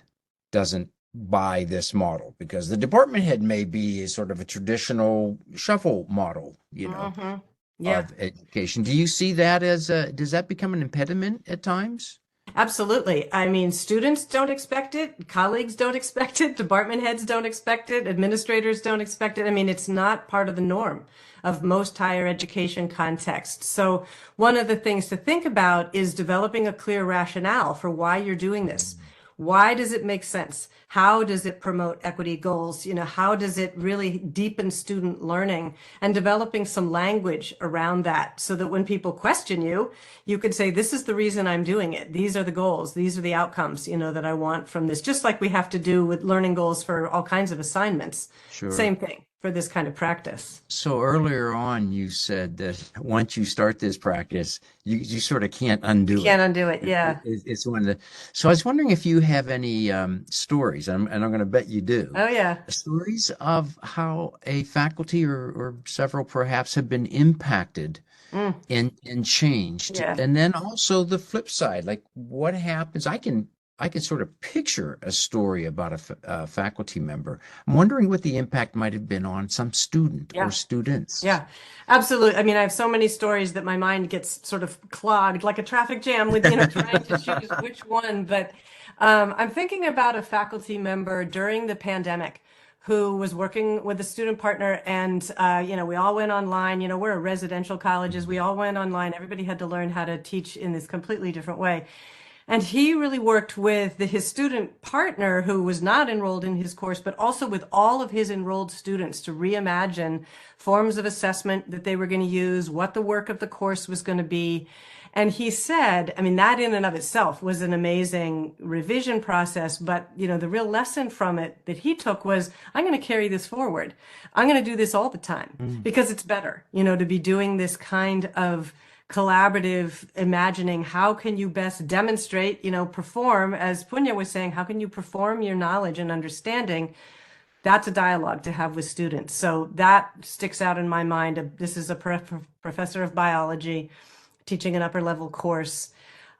doesn't buy this model? Because the department head may be sort of a traditional shuffle model, Hmm. Yeah. of education. Do you see that does that become an impediment at times? Absolutely. I mean, students don't expect it, colleagues don't expect it, department heads don't expect it, administrators don't expect it. I mean, it's not part of the norm of most higher education contexts. So, one of the things to think about is developing a clear rationale for why you're doing this. Why does it make sense? How does it promote equity goals? How does it really deepen student learning and developing some language around that so that when people question you, you could say, this is the reason I'm doing it. These are the goals. These are the outcomes, that I want from this. Just like we have to do with learning goals for all kinds of assignments. Sure. Same thing for this kind of practice. So earlier on, you said that once you start this practice, you sort of can't You undo can't it. undo it. Yeah. It's one of the. So I was wondering if you have any stories, and I'm going to bet you do, Oh, yeah. stories of how a faculty or several perhaps have been impacted Mm, and changed, yeah. and then also the flip side, like what happens. I can sort of picture a story about a faculty member. I'm wondering what the impact might have been on some student or Yeah. students. Yeah, absolutely. I mean, I have so many stories that my mind gets sort of clogged like a traffic jam with, trying to choose which one. But I'm thinking about a faculty member during the pandemic who was working with a student partner, and we all went online. We're a residential colleges. We all went online. Everybody had to learn how to teach in this completely different way. And he really worked with his student partner who was not enrolled in his course, but also with all of his enrolled students to reimagine forms of assessment that they were going to use, what the work of the course was going to be. And he said, I mean, that in and of itself was an amazing revision process. But, the real lesson from it that he took was, I'm going to carry this forward. I'm going to do this all the time Mm. because it's better, to be doing this kind of collaborative imagining. How can you best demonstrate, perform, as Punya was saying, how can you perform your knowledge and understanding? That's a dialogue to have with students. So that sticks out in my mind. This is a professor of biology teaching an upper level course.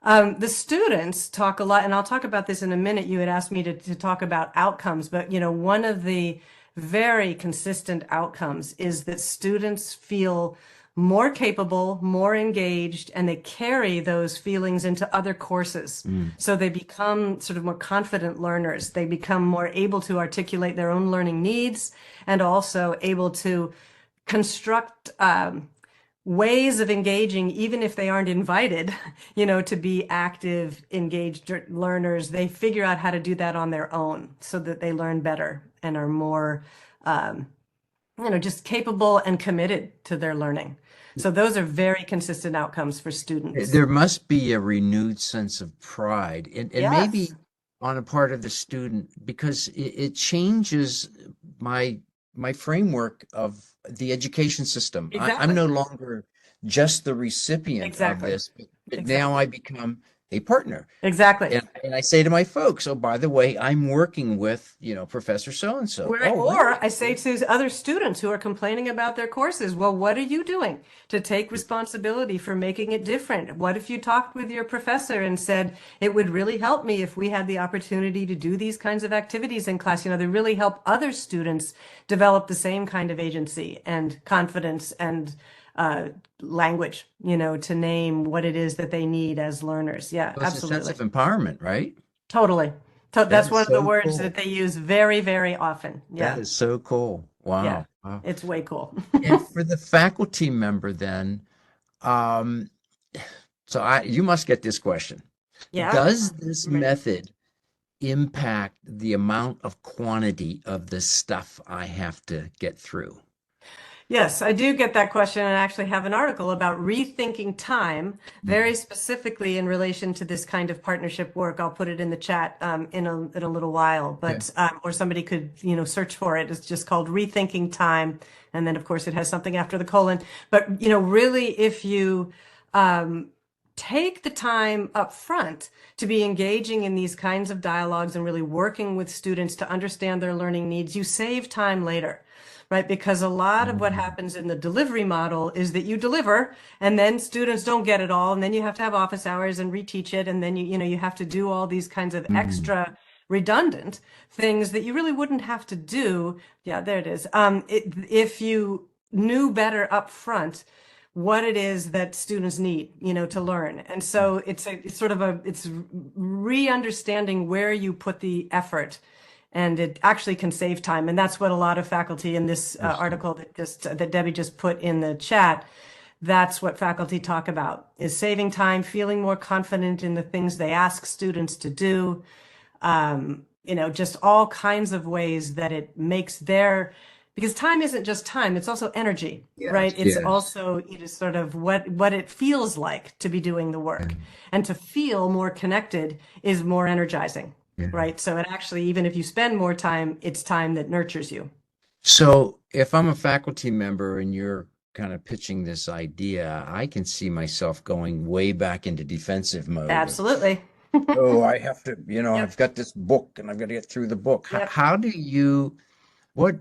The students talk a lot, and I'll talk about this in a minute. You had asked me to talk about outcomes, but one of the very consistent outcomes is that students feel more capable, more engaged, and they carry those feelings into other courses. Mm. So they become sort of more confident learners. They become more able to articulate their own learning needs and also able to construct ways of engaging, even if they aren't invited, to be active, engaged learners. They figure out how to do that on their own so that they learn better and are more, just capable and committed to their learning. So those are very consistent outcomes for students. There must be a renewed sense of pride, and Yes, maybe on a part of the student, because it changes my my framework of the education system. I'm exactly. no longer just the recipient of Exactly. this, but now Exactly. I become a partner. Exactly. And I say to my folks, oh, by the way, I'm working with, Professor so and so. Right. Oh, Or really? I say to other students who are complaining about their courses, well, what are you doing to take responsibility for making it different? What if you talked with your professor and said, it would really help me if we had the opportunity to do these kinds of activities in class? They really help other students develop the same kind of agency and confidence and language, to name what it is that they need as learners. Yeah, So it's a sense absolutely. of empowerment, right? Totally. So That that's is one of the so words cool. that they use very, very often. That Yeah. is so cool. Yeah. Wow. Wow. It's way cool. And for the faculty member then, um, you must get this question. Yeah. Does this I'm ready. method impact the amount of quantity of the stuff I have to get through? Yes, I do get that question, and I actually have an article about rethinking time, very specifically in relation to this kind of partnership work. I'll put it in the chat in a little while, Okay. but or somebody could search for it. It's just called Rethinking Time, and then of course it has something after the colon. But really, if you take the time up front to be engaging in these kinds of dialogues and really working with students to understand their learning needs, you save time later, right? Because a lot of what Mm, happens in the delivery model is that you deliver and then students don't get it all. And then you have to have office hours and reteach it. And then you have to do all these kinds of mm. extra redundant things that you really wouldn't have to do. Yeah, there it is. If you knew better up front what it is that students need, to learn. And so it's sort of it's re-understanding where you put the effort, and it actually can save time. And that's what a lot of faculty in this Interesting. article that Debbie just put in the chat, that's what faculty talk about, is saving time, feeling more confident in the things they ask students to do, just all kinds of ways that it makes because time isn't just time, it's also energy, Yes. right? It's Yes. also sort of what it feels like to be doing the Yeah. work. And to feel more connected is more energizing, Yeah. right? So it actually, even if you spend more time, it's time that nurtures you. So if I'm a faculty member and you're kind of pitching this idea, I can see myself going way back into defensive mode of, Absolutely. oh, I have to, Yep. I've got this book and I've got to get through the book. Yep. What,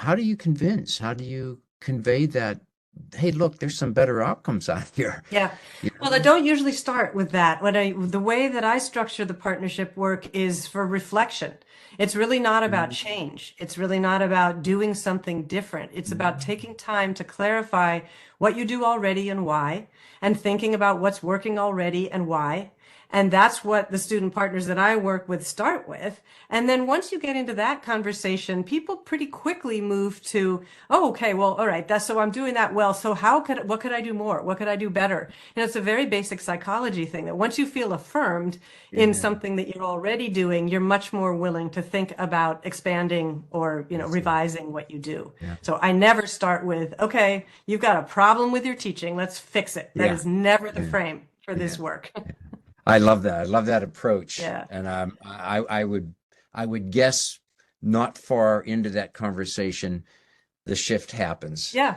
how do you convince? How do you convey that, hey, look, there's some better outcomes out here, Yeah. you Well, I know? don't usually start with that. The way that I structure the partnership work is for reflection. It's really not about Mhm. change. It's really not about doing something different. It's about Mhm. taking time to clarify what you do already and why, and thinking about what's working already and why. And that's what the student partners that I work with start with. And then once you get into that conversation, people pretty quickly move to, oh, okay, well, all right, so I'm doing that well. So what could I do more? What could I do better? It's a very basic psychology thing that once you feel affirmed in Yeah, something that you're already doing, you're much more willing to think about expanding or, I see. revising what you do. Yeah. So I never start with, okay, you've got a problem with your teaching. Let's fix it. That Yeah. is never the Yeah. frame for this Yeah. work. I love that. I love that approach. Yeah. And I would guess not far into that conversation, the shift happens. Yeah,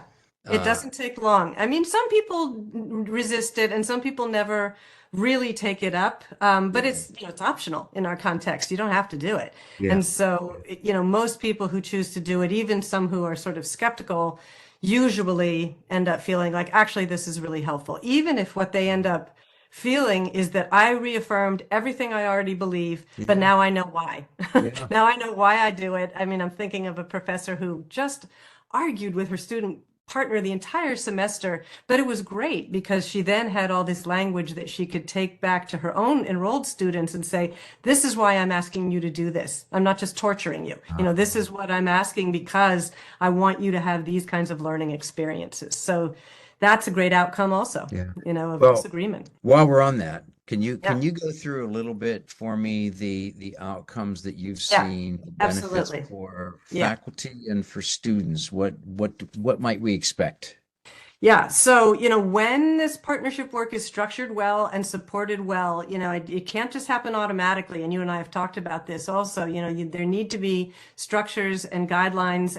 it Uh, doesn't take long. I mean, some people resist it and some people never really take it up. But yeah. it's optional in our context. You don't have to do it. Yeah. And so, most people who choose to do it, even some who are sort of skeptical, usually end up feeling like, actually, this is really helpful. Even if what they end up feeling is that I reaffirmed everything I already believe, but Yeah. now I know why. Yeah. Now I know why I do it. I mean, I'm thinking of a professor who just argued with her student partner the entire semester, but it was great because she then had all this language that she could take back to her own enrolled students and say, this is why I'm asking you to do this. I'm not just torturing you. This Uh, is what I'm asking because I want you to have these kinds of learning experiences. So that's a great outcome also, yeah. of Well, disagreement. while we're on that, can you Yeah. can you go through a little bit for me the outcomes that you've Yeah, seen, the benefits absolutely. for Yeah. faculty and for students? What might we expect? Yeah. So, when this partnership work is structured well and supported well, it can't just happen automatically. And you and I have talked about this also. There need to be structures and guidelines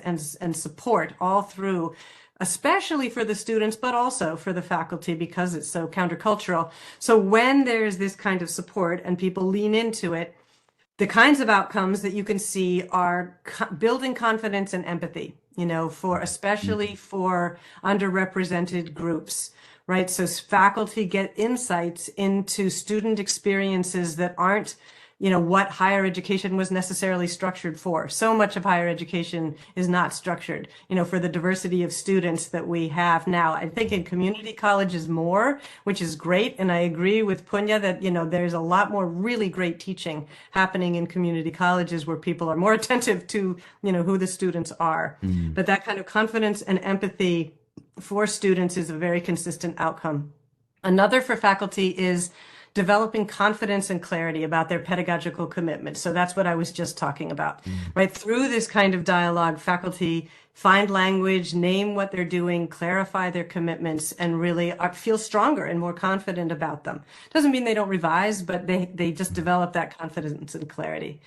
and support all through, especially for the students, but also for the faculty because it's so countercultural. So when there's this kind of support and people lean into it, the kinds of outcomes that you can see are building confidence and empathy, especially Mhm. for underrepresented groups, right? So faculty get insights into student experiences that aren't, what higher education was necessarily structured for. So much of higher education is not structured, for the diversity of students that we have now. I think in community colleges more, which is great. And I agree with Punya that, there's a lot more really great teaching happening in community colleges where people are more attentive to, who the students are. But that kind of confidence and empathy for students is a very consistent outcome. Another for faculty is developing confidence and clarity about their pedagogical commitment. So that's what I was just talking about, right? Through this kind of dialogue, faculty find language, name what they're doing, clarify their commitments, and really feel stronger and more confident about them. Doesn't mean they don't revise, but they just develop that confidence and clarity.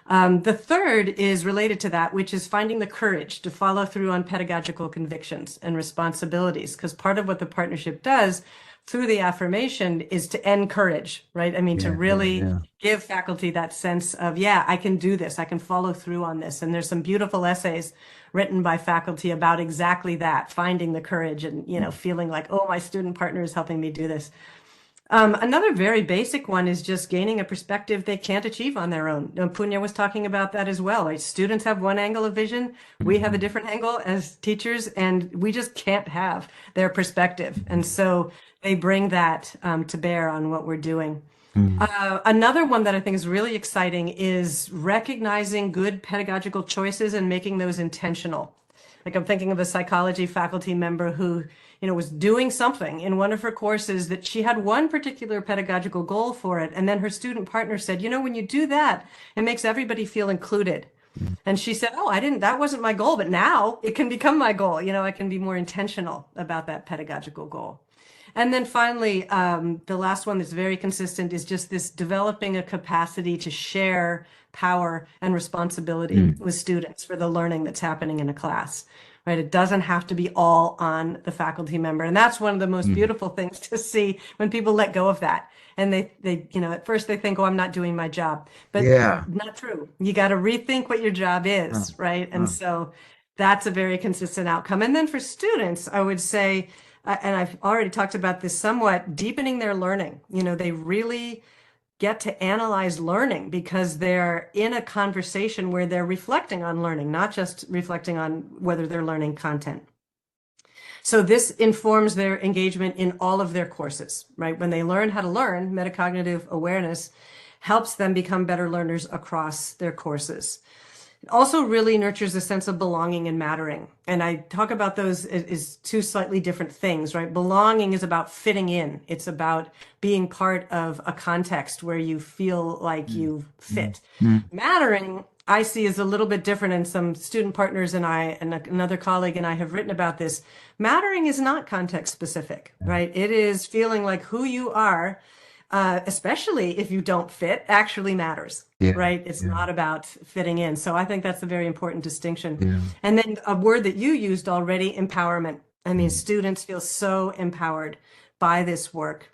The third is related to that, which is finding the courage to follow through on pedagogical convictions and responsibilities, because part of what the partnership does through the affirmation is to encourage, right? I mean, to really give faculty that sense of, I can do this. I can follow through on this. And there's some beautiful essays written by faculty about exactly that, finding the courage and, feeling like, oh, my student partner is helping me do this. Another very basic one is just gaining a perspective they can't achieve on their own. Punya was talking about that as well. Right? Students have one angle of vision. We have a different angle as teachers, and we just can't have their perspective. And so they bring that to bear on what we're doing. Another one that I think is really exciting is recognizing good pedagogical choices and making those intentional. Like I'm thinking of a psychology faculty member who, was doing something in one of her courses that she had one particular pedagogical goal for it. And then her student partner said, when you do that, it makes everybody feel included. And she said, that wasn't my goal, but now it can become my goal. I can be more intentional about that pedagogical goal. And then finally, the last one that's very consistent is just this developing a capacity to share power and responsibility with students for the learning that's happening in a class, right? It doesn't have to be all on the faculty member. And that's one of the most beautiful things to see when people let go of that. And they at first they think, I'm not doing my job, but not true. You got to rethink what your job is, right? And so that's a very consistent outcome. And then for students, I would say, and I've already talked about this somewhat, deepening their learning. They really get to analyze learning because they're in a conversation where they're reflecting on learning, not just reflecting on whether they're learning content. So this informs their engagement in all of their courses, right? When they learn how to learn, metacognitive awareness helps them become better learners across their courses. It also really nurtures a sense of belonging and mattering. And I talk about those as two slightly different things, right? Belonging is about fitting in. It's about being part of a context where you feel like you fit. Mattering, I see, is a little bit different, and some student partners and I and another colleague and I have written about this. Mattering is not context specific, right? It is feeling like who you are, especially if you don't fit, actually matters, right? It's not about fitting in. So I think that's a very important distinction. And then a word that you used already, empowerment. I mean, students feel so empowered by this work.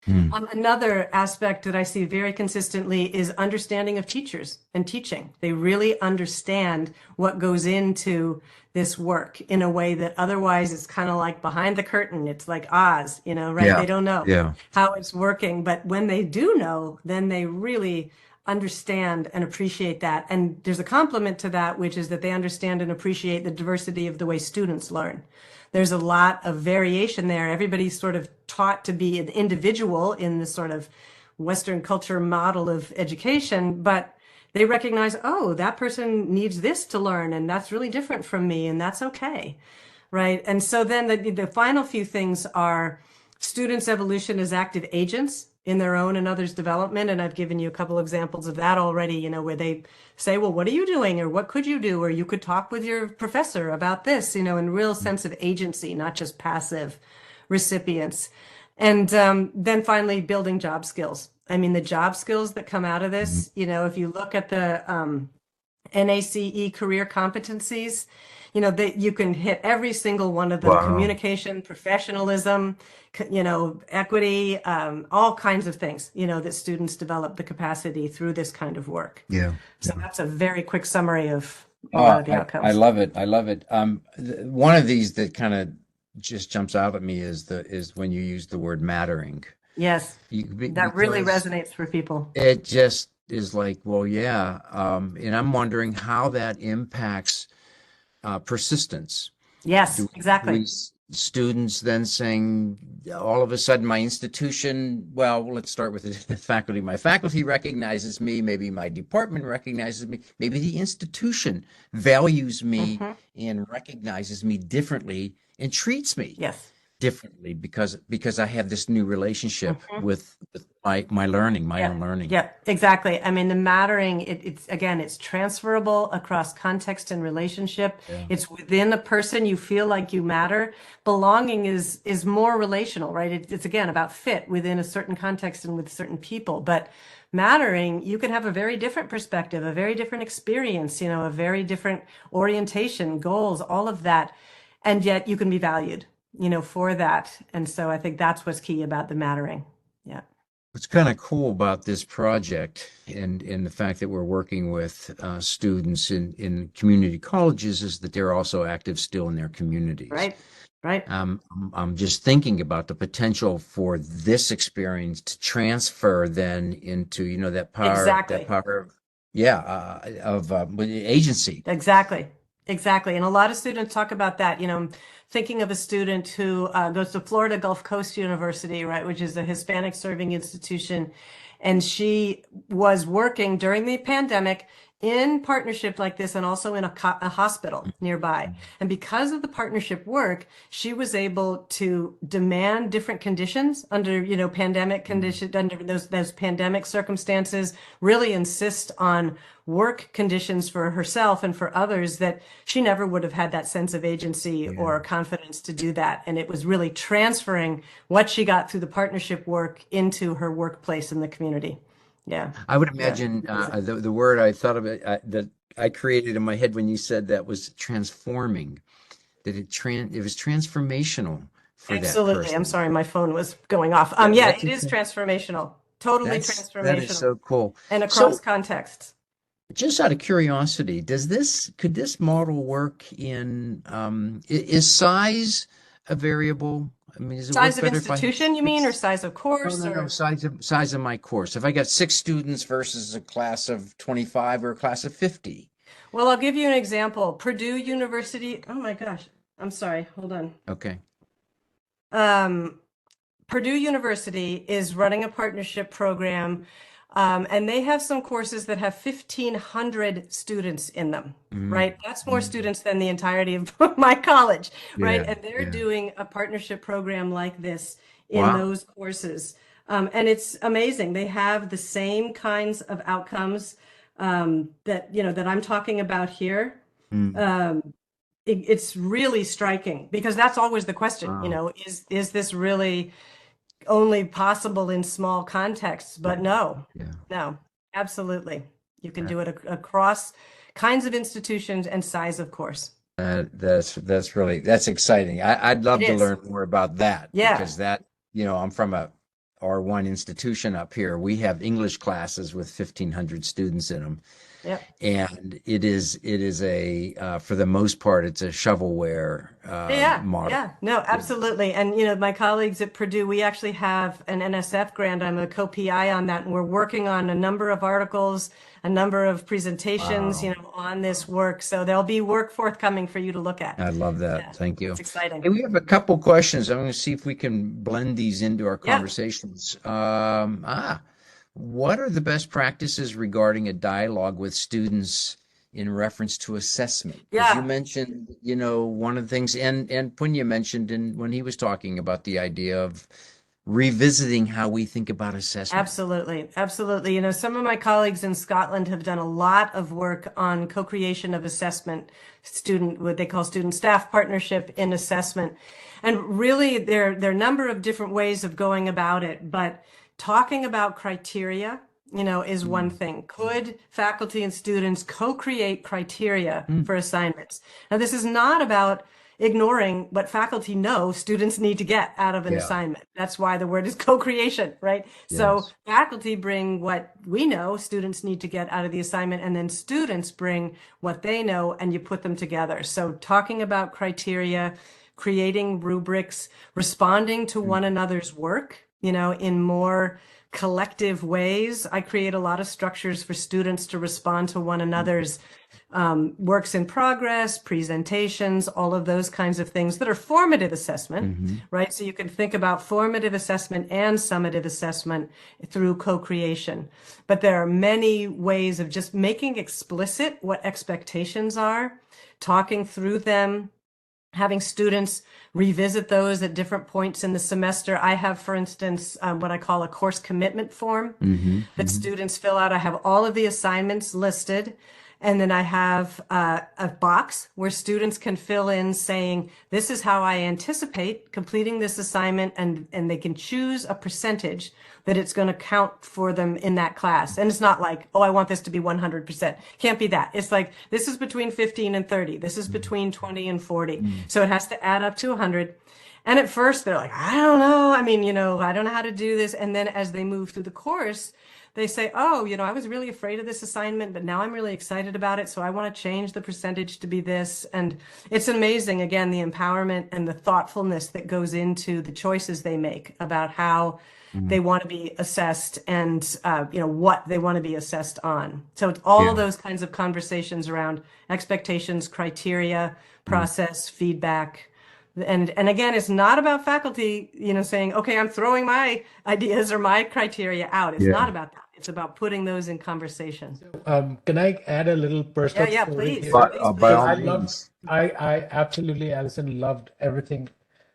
Another aspect that I see very consistently is understanding of teachers and teaching. They really understand what goes into this work in a way that otherwise it's kind of like behind the curtain. It's like Oz, right? They don't know how it's working. But when they do know, then they really understand and appreciate that. And there's a complement to that, which is that they understand and appreciate the diversity of the way students learn. There's a lot of variation there. Everybody's sort of taught to be an individual in this sort of Western culture model of education, but they recognize, that person needs this to learn, and that's really different from me, and that's okay, right? And so then the final few things are students' evolution as active agents in their own and others' development. And I've given you a couple examples of that already, where they say, well, what are you doing? Or what could you do? Or you could talk with your professor about this, in real sense of agency, not just passive recipients. And then finally, building job skills. I mean, the job skills that come out of this, if you look at the NACE career competencies, that you can hit every single one of them. Wow. Communication, professionalism, equity, all kinds of things, that students develop the capacity through this kind of work. So that's a very quick summary of a lot of the outcomes. I love it. I love it. One of these that kind of just jumps out at me is when you use the word mattering. Yes, that really resonates for people. It just is like, well, yeah, and I'm wondering how that impacts persistence. Yes, Do exactly. students then saying, all of a sudden, my institution, well, let's start with the faculty. My faculty recognizes me, maybe my department recognizes me, maybe the institution values me Hmm. and recognizes me differently and treats me Yes. differently because I have this new relationship Hmm. with my learning, my Yeah, own learning. yeah, exactly. I mean, the mattering, it's again, it's transferable across context and relationship. Yeah. It's within a person, you feel like you matter. Belonging is more relational, right? It's again about fit within a certain context and with certain people. But mattering, you can have a very different perspective, a very different experience, a very different orientation, goals, all of that. And yet you can be valued, for that. And so I think that's what's key about the mattering. Yeah. What's kind of cool about this project and the fact that we're working with students in community colleges is that they're also active still in their communities. Right, right. I'm just thinking about the potential for this experience to transfer then into, that Exactly. power of, yeah, of agency. Exactly. Exactly. And a lot of students talk about that. I'm thinking of a student who goes to Florida Gulf Coast University, right, which is a Hispanic serving institution. And she was working during the pandemic in partnership like this and also in a hospital nearby. And because of the partnership work, she was able to demand different conditions under, pandemic conditions, under those pandemic circumstances, really insist on work conditions for herself and for others that she never would have had that sense of agency Yeah. or confidence to do that. And it was really transferring what she got through the partnership work into her workplace in the community. Yeah. I would Yeah. imagine the word I thought of it that I created in my head when you said that was transforming, that it was transformational for that Absolutely. I'm person. sorry, my phone was going off. Yeah, That's it is okay. transformational, totally That is transformational so cool. and across So, contexts. just out of curiosity, could this model work is size a variable? I mean, does it Size work of better if I have institution, you mean, or six? size of No, course, no, no, or? size of my course. If I got 6 students versus a class of 25 or a class of 50. Well, I'll give you an example. Purdue University. Oh my gosh. I'm sorry. Hold on. Okay. Um, Purdue University is running a partnership program, and they have some courses that have 1,500 students in them, Mm, right? That's more mm. students than the entirety of my college, right? Yeah, And they're yeah. doing a partnership program like this in Wow. those courses. And it's amazing. They have the same kinds of outcomes that I'm talking about here. Mm. Um, it's really striking because that's always the question, Wow. is this really only possible in small contexts? But Right. no, Yeah. no, absolutely. You can That, do it across kinds of institutions and size, of course. that's really that's exciting. I'd It love to is. learn more about that Yeah, because I'm from a R1 institution up here. We have English classes with 1,500 students in them. yep. And it is for the most part, it's a shovelware Yeah, model. yeah, no, Yeah. absolutely. And my colleagues at Purdue, we actually have an NSF grant. I'm a co-PI on that, and we're working on a number of articles, a number of presentations, Wow. on this work. So there'll be work forthcoming for you to look at. I love Yeah, that. Thank it's you. exciting. Hey, we have a couple questions. I'm going to see if we can blend these into our Yeah, conversations. What are the best practices regarding a dialogue with students in reference to assessment? Because you yeah. mentioned, one of the things, and Punya mentioned when he was talking about the idea of revisiting how we think about assessment. Absolutely. Absolutely. Some of my colleagues in Scotland have done a lot of work on co-creation of assessment, what they call student staff partnership in assessment. And really there are a number of different ways of going about it, but talking about criteria, is one Mm. thing. Could faculty and students co-create criteria Mm. for assignments? Now, this is not about ignoring what faculty know students need to get out of an Yeah. assignment. That's why the word is co-creation, right? So Yes. faculty bring what we know students need to get out of the assignment, and then students bring what they know, and you put them together. So talking about criteria, creating rubrics, responding to Mm. one another's work, in more collective ways. I create a lot of structures for students to respond to one another's works in progress, presentations, all of those kinds of things that are formative assessment, right? So you can think about formative assessment and summative assessment through co-creation. But there are many ways of just making explicit what expectations are, talking through them, having students revisit those at different points in the semester. I have, for instance, what I call a course commitment form that students fill out. I have all of the assignments listed. And then I have a box where students can fill in saying, this is how I anticipate completing this assignment. And they can choose a percentage that it's going to count for them in that class. And it's not like, oh, I want this to be 100%. Can't be that. It's like, this is between 15 and 30. This is between 20 and 40. So it has to add up to 100. And at first they're like, I don't know. I mean, I don't know how to do this. And then as they move through the course, they say, oh, I was really afraid of this assignment, but now I'm really excited about it. So I want to change the percentage to be this. And it's amazing, again, the empowerment and the thoughtfulness that goes into the choices they make about how they want to be assessed and, what they want to be assessed on. So it's all of those kinds of conversations around expectations, criteria, process, feedback. And again, it's not about faculty, saying, okay, I'm throwing my ideas or my criteria out. It's not about that. It's about putting those in conversation. Can I add a little personal Yeah, story please. here? By all means. I absolutely, Alison, loved everything.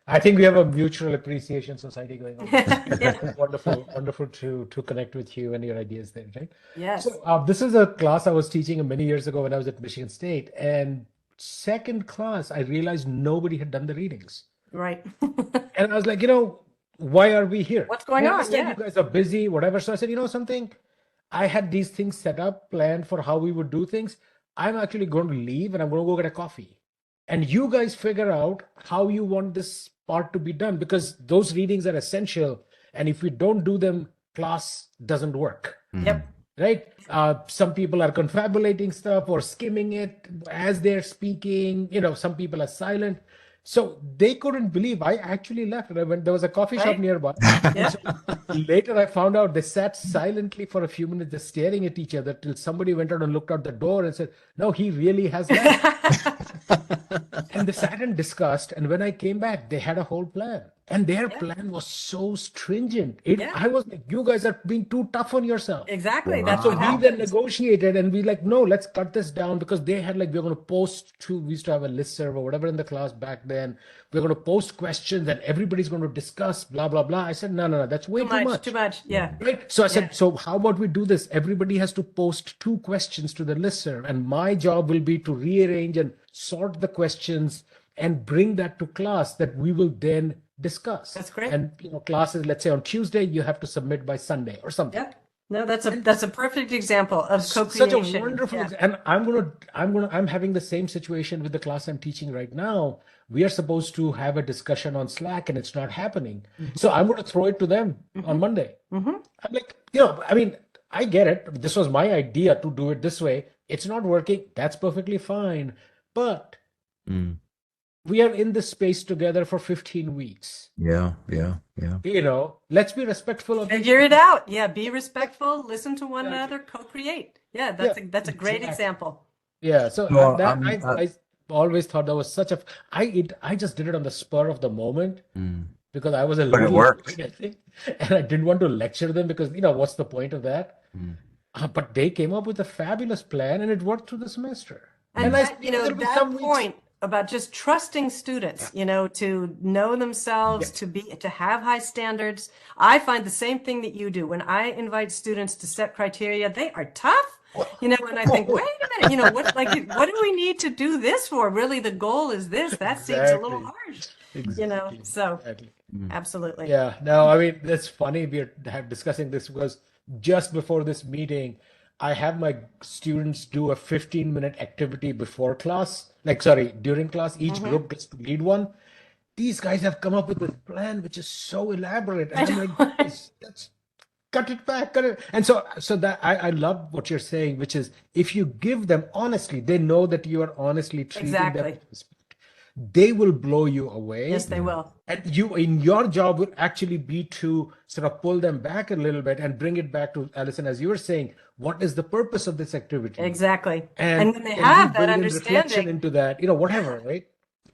I think we have a mutual appreciation society going on. It's wonderful to connect with you and your ideas there, right? Yes. So this is a class I was teaching many years ago when I was at Michigan State, and second class, I realized nobody had done the readings. Right. And I was like, why are we here? What's going I on? understand Yeah. you guys are busy, whatever. So I said, something, I had these things set up, planned for how we would do things. I'm actually going to leave and I'm going to go get a coffee. And you guys figure out how you want this part to be done, because those readings are essential. And if we don't do them, class doesn't work. Yep. Right? Some people are confabulating stuff or skimming it as they're speaking. Some people are silent. So they couldn't believe I actually left. And there was a coffee shop Right. nearby. Yeah. So later I found out they sat silently for a few minutes, just staring at each other till somebody went out and looked out the door and said, no, he really has left. And they sat and discussed. And when I came back, they had a whole plan. And their plan was so stringent. I was like, you guys are being too tough on yourself. Exactly. That's So what we happens. then negotiated and we like, no, let's cut this down, because they had we're going to post we used to have a listserv or whatever in the class back then. We're going to post questions and everybody's going to discuss, blah, blah, blah. I said, no, that's way too much. Too much. Yeah. Right. So I said, so how about we do this? Everybody has to post 2 questions to the listserv, and my job will be to rearrange and sort the questions and bring that to class that we will then discuss. That's great. And classes, let's say on Tuesday, you have to submit by Sunday or something. Yeah. No, that's a perfect example of Such co-creation. a wonderful, Yeah. and I'm having the same situation with the class I'm teaching right now. We are supposed to have a discussion on Slack and it's not happening. So I'm going to throw it to them on Monday. I'm like, I get it. This was my idea to do it this way. It's not working. That's perfectly fine. But we are in this space together for 15 weeks. Yeah. Let's be respectful of Figure it out. Yeah. Be respectful. Listen to one another. Co-create. Yeah. That's a great example. Yeah. So Well, I always thought that was such a. I just did it on the spur of the moment because I was a But it little worked. afraid, I think, and I didn't want to lecture them because what's the point of that? But they came up with a fabulous plan and it worked through the semester. And I, that, there'll be that some weeks- point about just trusting students, to know themselves, to have high standards. I find the same thing that you do. When I invite students to set criteria, they are tough. And I think, wait a minute, what do we need to do this for? Really, the goal is this. That seems a little harsh, so Exactly. absolutely. Yeah, no, that's funny. We're discussing this because just before this meeting, I have my students do a 15-minute activity before class, during class. Each group gets to lead one. These guys have come up with a plan which is so elaborate. And I'm like, guys, let's cut it back, cut it. And so that I love what you're saying, which is if you give them honestly, they know that you are honestly treating them Exactly. with respect. they will blow you away. Yes, they will. And you, in your job, would actually be to sort of pull them back a little bit and bring it back to Alison, as you were saying, what is the purpose of this activity? Exactly. And And when they can we have that build in reflection understanding, into that, whatever, right?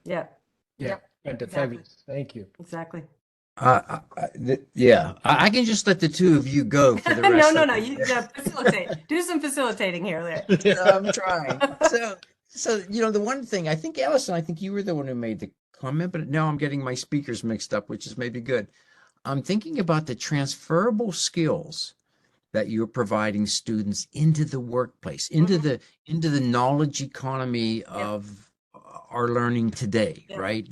yeah, Yeah. exactly. Fabulous. Thank you. Exactly. Yeah, I can just let the two of you go for the rest No, of no, it. you facilitate. Do some facilitating here, Larry. I'm trying. So the one thing I think, Alison, I think you were the one who made the comment, but now I'm getting my speakers mixed up, which is maybe good. I'm thinking about the transferable skills that you're providing students into the workplace, into the knowledge economy of our learning today, Yeah. right?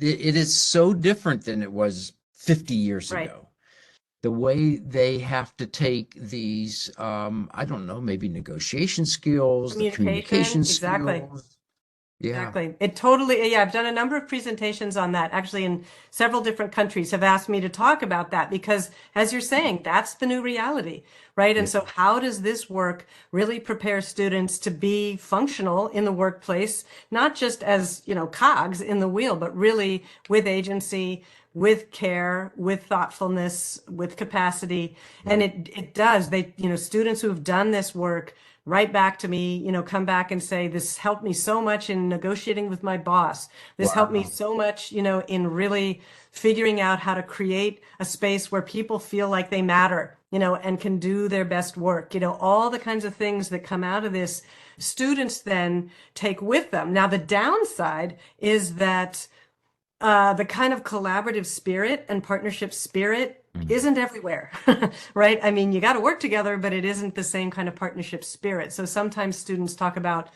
It is so different than it was 50 years Right. ago. The way they have to take these, I don't know, maybe negotiation skills, the communication Exactly. skills. Yeah. Exactly. It totally, yeah, I've done a number of presentations on that, actually, in several different countries have asked me to talk about that because, as you're saying, that's the new reality, right? And so how does this work really prepare students to be functional in the workplace, not just as, cogs in the wheel, but really with agency, with care, with thoughtfulness, with capacity. And it does, students who have done this work write back to me, come back and say, this helped me so much in negotiating with my boss. This helped me so much, in really figuring out how to create a space where people feel like they matter, and can do their best work. All the kinds of things that come out of this, students then take with them. Now, the downside is that the kind of collaborative spirit and partnership spirit isn't everywhere, right? I mean, you got to work together, but it isn't the same kind of partnership spirit. So sometimes students talk about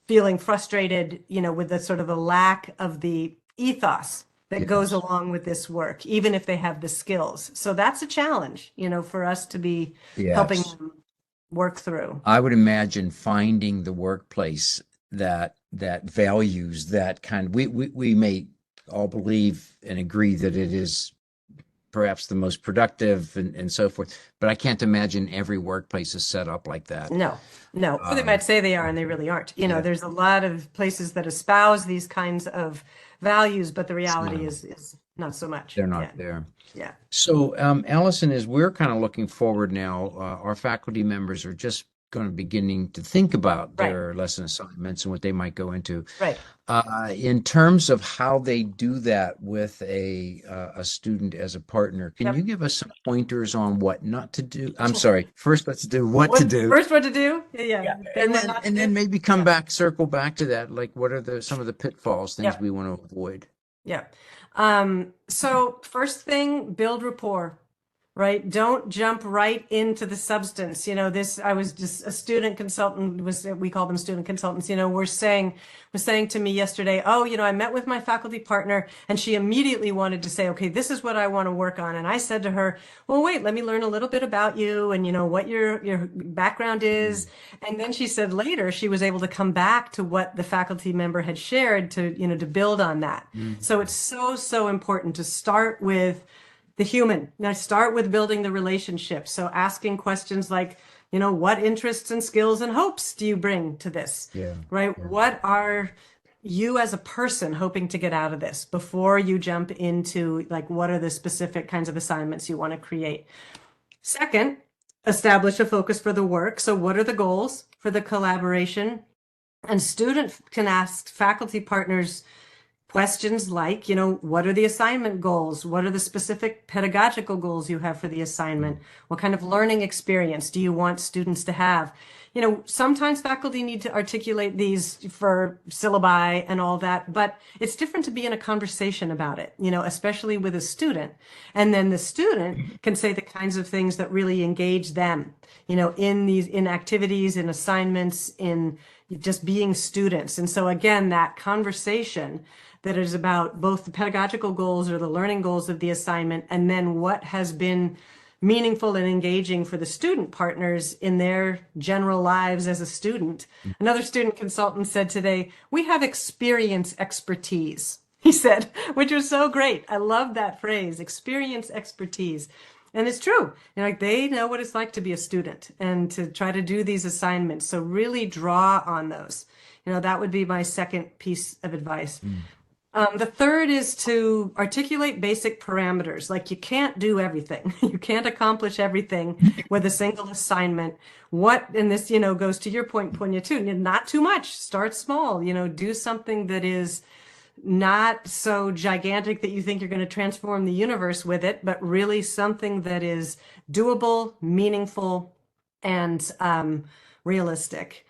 feeling frustrated, with the sort of the lack of the ethos that goes along with this work, even if they have the skills. So that's a challenge, for us to be helping them work through. I would imagine finding the workplace that values that kind. We may all believe and agree that it is perhaps the most productive and so forth, but I can't imagine every workplace is set up like that. No. Or they might say they are and they really aren't. There's a lot of places that espouse these kinds of values, but the reality is not so much. They're not there. Yeah. So, Alison, as we're kind of looking forward now, our faculty members are just going to beginning to think about their lesson assignments and what they might go into. Right. In terms of how they do that with a student as a partner, can you give us some pointers on what not to do? I'm sorry. First, let's do what to do. First, what to do? Yeah. And then maybe circle back to that. Like, what are some of the pitfalls, things we want to avoid? Yeah. So first thing, build rapport. Right? Don't jump right into the substance. I was just a student consultant, we call them student consultants, was saying to me yesterday, I met with my faculty partner and she immediately wanted to say, okay, this is what I want to work on. And I said to her, well, wait, let me learn a little bit about you and, what your background is. And then she said later she was able to come back to what the faculty member had shared to build on that. So it's so important to start with the human. Now start with building the relationship. So asking questions like, what interests and skills and hopes do you bring to this? Right? Yeah. What are you as a person hoping to get out of this before you jump into what are the specific kinds of assignments you want to create? Second, establish a focus for the work. So what are the goals for the collaboration? And students can ask faculty partners questions like, what are the assignment goals? What are the specific pedagogical goals you have for the assignment? What kind of learning experience do you want students to have? Sometimes faculty need to articulate these for syllabi and all that, but it's different to be in a conversation about it, especially with a student. And then the student can say the kinds of things that really engage them, in activities, in assignments, in just being students. And so again, that conversation that is about both the pedagogical goals or the learning goals of the assignment, and then what has been meaningful and engaging for the student partners in their general lives as a student. Another student consultant said today, we have experience expertise, he said, which was so great. I love that phrase, experience expertise. And it's true, they know what it's like to be a student and to try to do these assignments. So really draw on those. That would be my second piece of advice. The third is to articulate basic parameters. Like you can't do everything. You can't accomplish everything with a single assignment. And this, goes to your point, Punya, too. Not too much. Start small, do something that is not so gigantic that you think you're going to transform the universe with it, but really something that is doable, meaningful, and realistic.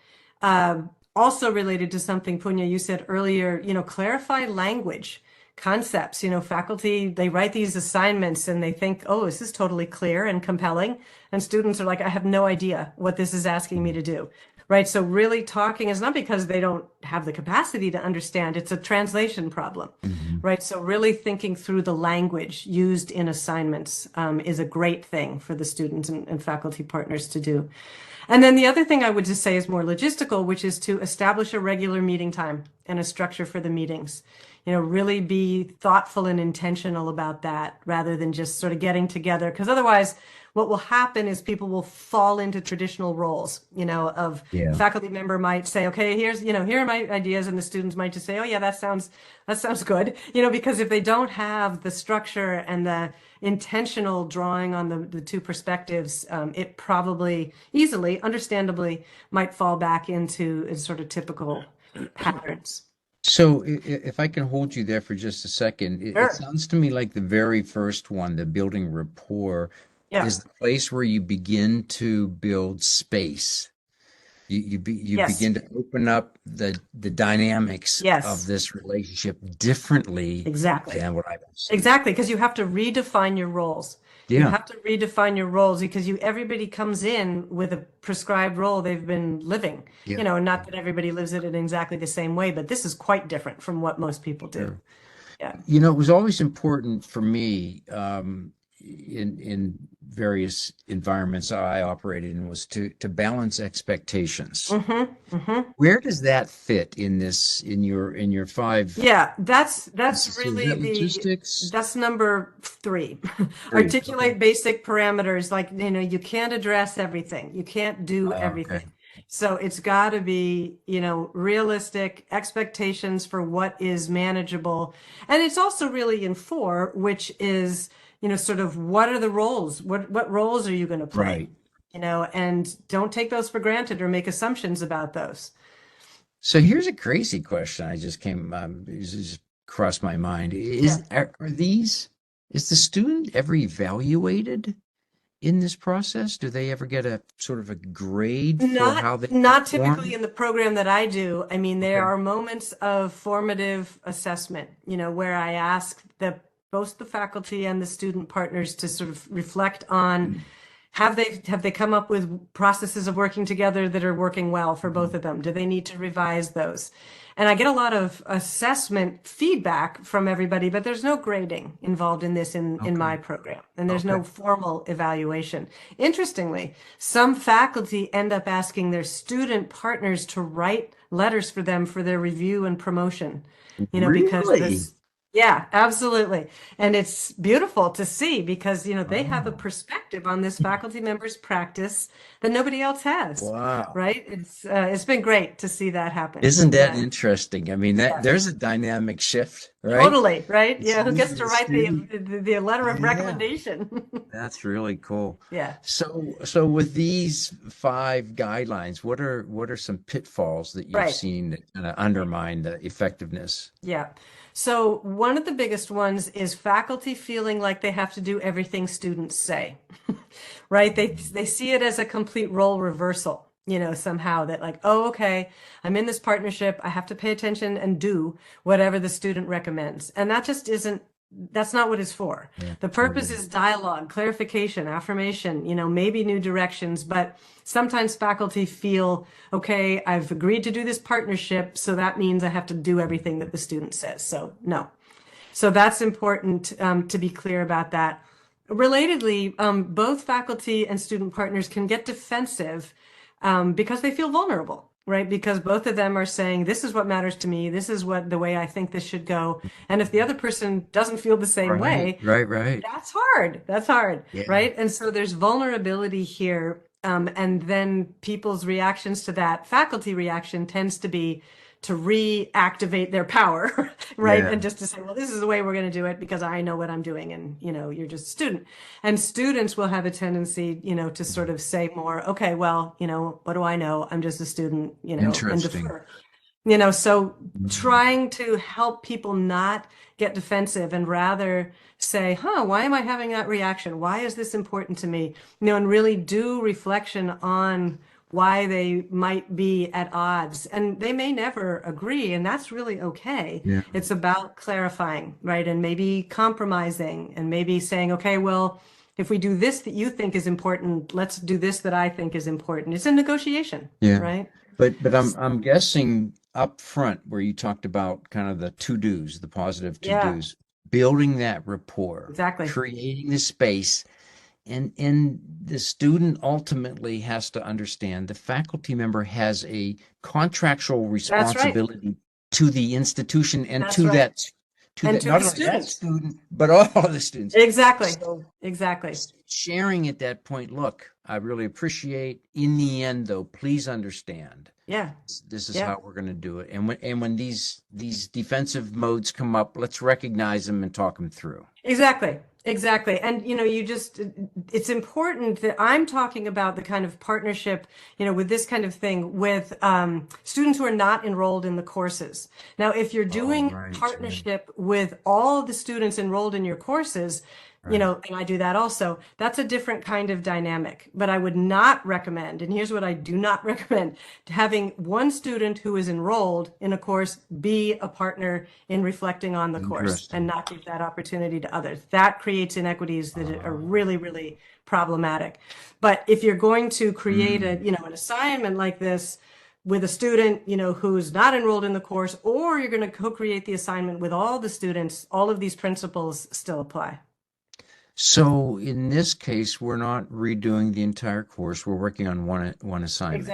Also related to something, Punya, you said earlier, clarify language, concepts. Faculty, they write these assignments and they think, oh, this is totally clear and compelling. And students are like, I have no idea what this is asking me to do. Right. So really talking is not because they don't have the capacity to understand. It's a translation problem. Right. So really thinking through the language used in assignments is a great thing for the students and faculty partners to do. And then the other thing I would just say is more logistical, which is to establish a regular meeting time and a structure for the meetings. Really be thoughtful and intentional about that rather than just sort of getting together. Because otherwise, what will happen is people will fall into traditional roles, of Yeah. faculty member might say, okay, here are my ideas. And the students might just say, oh, yeah, that sounds good. Because if they don't have the structure and the intentional drawing on the two perspectives, it probably easily, understandably, might fall back into sort of typical patterns. So if I can hold you there for just a second, it Sure. sounds to me like the very first one, the building rapport, Yeah. is the place where you begin to build space. You Yes. begin to open up the dynamics of Yes. this relationship differently Exactly. than what I've seen. Exactly, because you have to redefine your roles. You Yeah. have to redefine your roles because everybody comes in with a prescribed role they've been living. Yeah. Not that everybody lives it in exactly the same way, but this is quite different from what most people do. Sure. Yeah. It was always important for me, in various environments I operated in, was to balance expectations. Mm-hmm. Mm-hmm. Where does that fit in your five Yeah, that's pieces? Is that logistics? that's number three. Three. Okay. Articulate basic parameters. Like, you can't address everything. You can't do Okay. everything. So it's got to be, realistic expectations for what is manageable. And it's also really in four, which is, sort of what are the roles? What roles are you going to play? Right. And don't take those for granted or make assumptions about those. So here's a crazy question. I just came, it just crossed my mind. Yeah. Is the student ever evaluated in this process? Do they ever get a sort of a grade for Not how they not typically perform? in the program that I do. I mean, there Okay. are moments of formative assessment, where I ask both the faculty and the student partners to sort of reflect on have they come up with processes of working together that are working well for both of them? Do they need to revise those? And I get a lot of assessment feedback from everybody, but there's no grading involved in this in Okay. my program, and there's Okay. no formal evaluation. Interestingly, some faculty end up asking their student partners to write letters for them for their review and promotion, because Really? this, yeah, absolutely. And it's beautiful to see because, they have a Oh, perspective on this faculty member's practice that nobody else has, wow. right? It's been great to see that happen. Isn't that Yeah. interesting? I mean, that Yeah. there's a dynamic shift, right? Totally, right? It's Yeah, who gets usually to the write student. the letter of Yeah. recommendation? That's really cool. Yeah. So with these five guidelines, what are some pitfalls that you've Right. seen that kind of undermine the effectiveness? Yeah. So one of the biggest ones is faculty feeling like they have to do everything students say, right? They see it as a complete role reversal, somehow that like, oh, okay, I'm in this partnership. I have to pay attention and do whatever the student recommends. And that just isn't, that's not what it's for. Yeah, The purpose totally. is dialogue, clarification, affirmation, maybe new directions, but sometimes faculty feel, okay, I've agreed to do this partnership, so that means I have to do everything that the student says. So no. So that's important to be clear about that. Relatedly, both faculty and student partners can get defensive because they feel vulnerable, right? Because both of them are saying, this is what matters to me. This is the way I think this should go. And if the other person doesn't feel the same Right, way, right, right. that's hard. That's hard, Yeah. right? And so there's vulnerability here. And then people's reactions to that faculty reaction tends to be to reactivate their power, right? Yeah. And just to say, well, this is the way we're going to do it because I know what I'm doing, and you're just a student. And students will have a tendency, to sort of say more, okay, well, what do I know? I'm just a student, and Interesting. defer. So trying to help people not get defensive and rather say, why am I having that reaction? Why is this important to me? And really do reflection on why they might be at odds. And they may never agree, and that's really okay. Yeah. It's about clarifying, right? And maybe compromising and maybe saying, okay, well, if we do this that you think is important, let's do this that I think is important. It's a negotiation, Yeah. right? But I'm guessing up front where you talked about kind of the to-dos, the positive to-dos, building that rapport, Exactly. creating the space, and the student ultimately has to understand the faculty member has a contractual responsibility to the institution and That's to right. that And not to the only that students. student, but all of the students. Exactly. So Exactly. sharing at that point, look, I really appreciate. In the end, though, please understand. Yeah. This is how we're going to do it. And when these defensive modes come up, let's recognize them and talk them through. Exactly. Exactly. And, it's important that I'm talking about the kind of partnership, with this kind of thing with students who are not enrolled in the courses. Now, if you're doing partnership with all the students enrolled in your courses, and I do that also, that's a different kind of dynamic. But I would not recommend, and here's what I do not recommend, having one student who is enrolled in a course be a partner in reflecting on the course and not give that opportunity to others. That creates inequities that are really, really problematic. But if you're going to create an assignment like this with a student, who's not enrolled in the course, or you're going to co-create the assignment with all the students, all of these principles still apply. So in this case, we're not redoing the entire course. We're working on one assignment.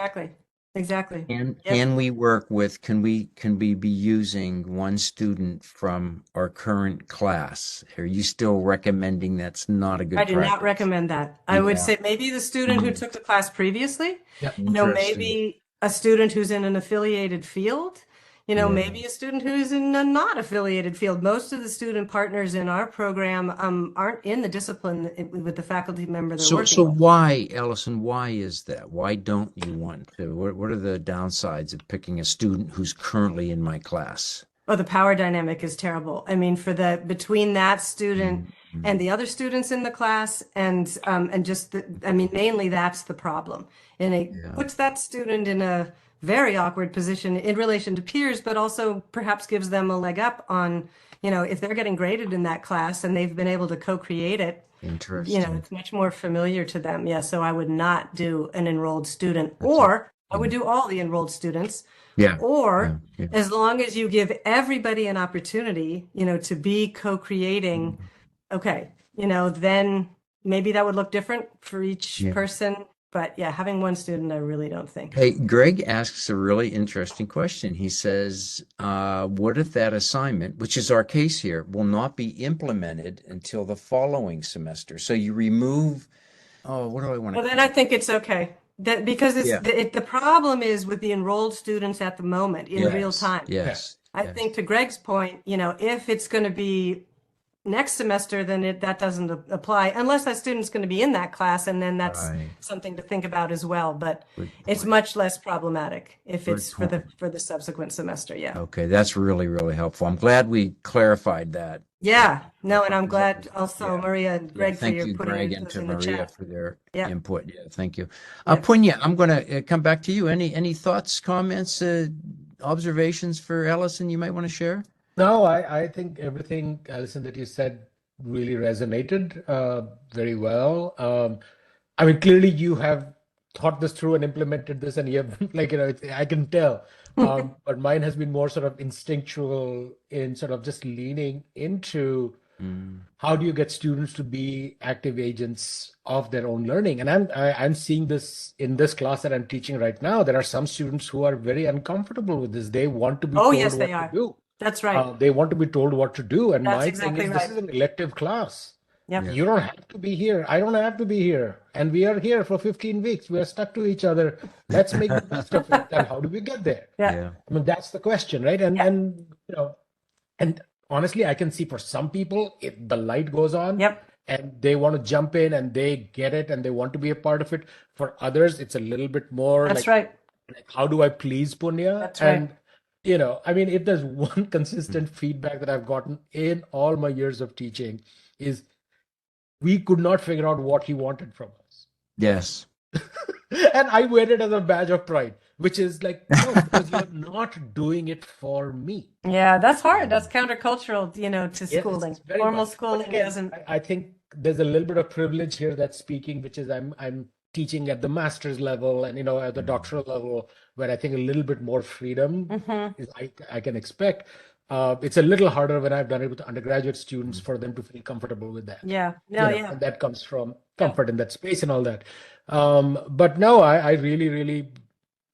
Exactly. And we work with, can we be using one student from our current class? Are you still recommending that's not a good practice? I do not recommend that. I would say maybe the student who took the class previously, maybe a student who's in an affiliated field, maybe a student who's in a not affiliated field. Most of the student partners in our program aren't in the discipline with the faculty member they're working So with. why, Alison, why is that? Why don't you want to? What are the downsides of picking a student who's currently in my class? Oh, the power dynamic is terrible. I mean, between that student and the other students in the class, and just mainly that's the problem. And it puts that student in a very awkward position in relation to peers, but also perhaps gives them a leg up on, if they're getting graded in that class and they've been able to co-create it. Interesting. It's much more familiar to them. Yeah, so I would not do an enrolled student, or I would do all the enrolled students. Yeah. Or as long as you give everybody an opportunity, to be co-creating, okay, then maybe that would look different for each person. But having one student, I really don't think. Hey, Greg asks a really interesting question. He says, what if that assignment, which is our case here, will not be implemented until the following semester? So you remove, what do I want to Well, then I think it's okay. Because the problem is with the enrolled students at the moment in real time. Yes. I think to Greg's point, if it's going to be next semester, then that doesn't apply unless that student's going to be in that class, and then that's something to think about as well. But it's much less problematic if it's for the subsequent semester. Yeah. Okay, that's really, really helpful. I'm glad we clarified that. Yeah. No, and I'm glad also Maria and Greg for your putting Greg this and to in the Maria chat. for their input. Yeah, thank you. Yeah. Punya, I'm going to come back to you. Any thoughts, comments, observations for Alison you might want to share? No, I think everything, Alison, that you said really resonated very well. Clearly you have thought this through and implemented this, and you have, I can tell. But mine has been more sort of instinctual in sort of just leaning into how do you get students to be active agents of their own learning. And I'm seeing this in this class that I'm teaching right now. There are some students who are very uncomfortable with this. They want to be told yes, what they to are. do. That's right. They want to be told what to do. And That's my exactly thing is, right. this is an elective class. Yep. Yeah. You don't have to be here. I don't have to be here. And we are here for 15 weeks. We are stuck to each other. Let's make the best of it. And how do we get there? Yeah. Yeah. I mean, that's the question, right? And Yeah. and you know, and honestly, I can see for some people, the light goes on Yep. and they want to jump in and they get it and they want to be a part of it. For others, it's a little bit more That's like, right. how do I please Punya? That's right. And I mean, if there's one consistent feedback that I've gotten in all my years of teaching is we could not figure out what he wanted from us. Yes. And I wear it as a badge of pride, which is like, no, because you're not doing it for me. Yeah, that's hard. That's countercultural, to Yes, schooling. it's very Formal much. But schooling again, doesn't. I think there's a little bit of privilege here that's speaking, which is I'm teaching at the master's level and at the doctoral level, where I think a little bit more freedom Mhm. is I can expect. It's a little harder when I've done it with undergraduate students for them to feel comfortable with that. Yeah. No, yeah. And that comes from Yeah. comfort in that space and all that. But no, I really, really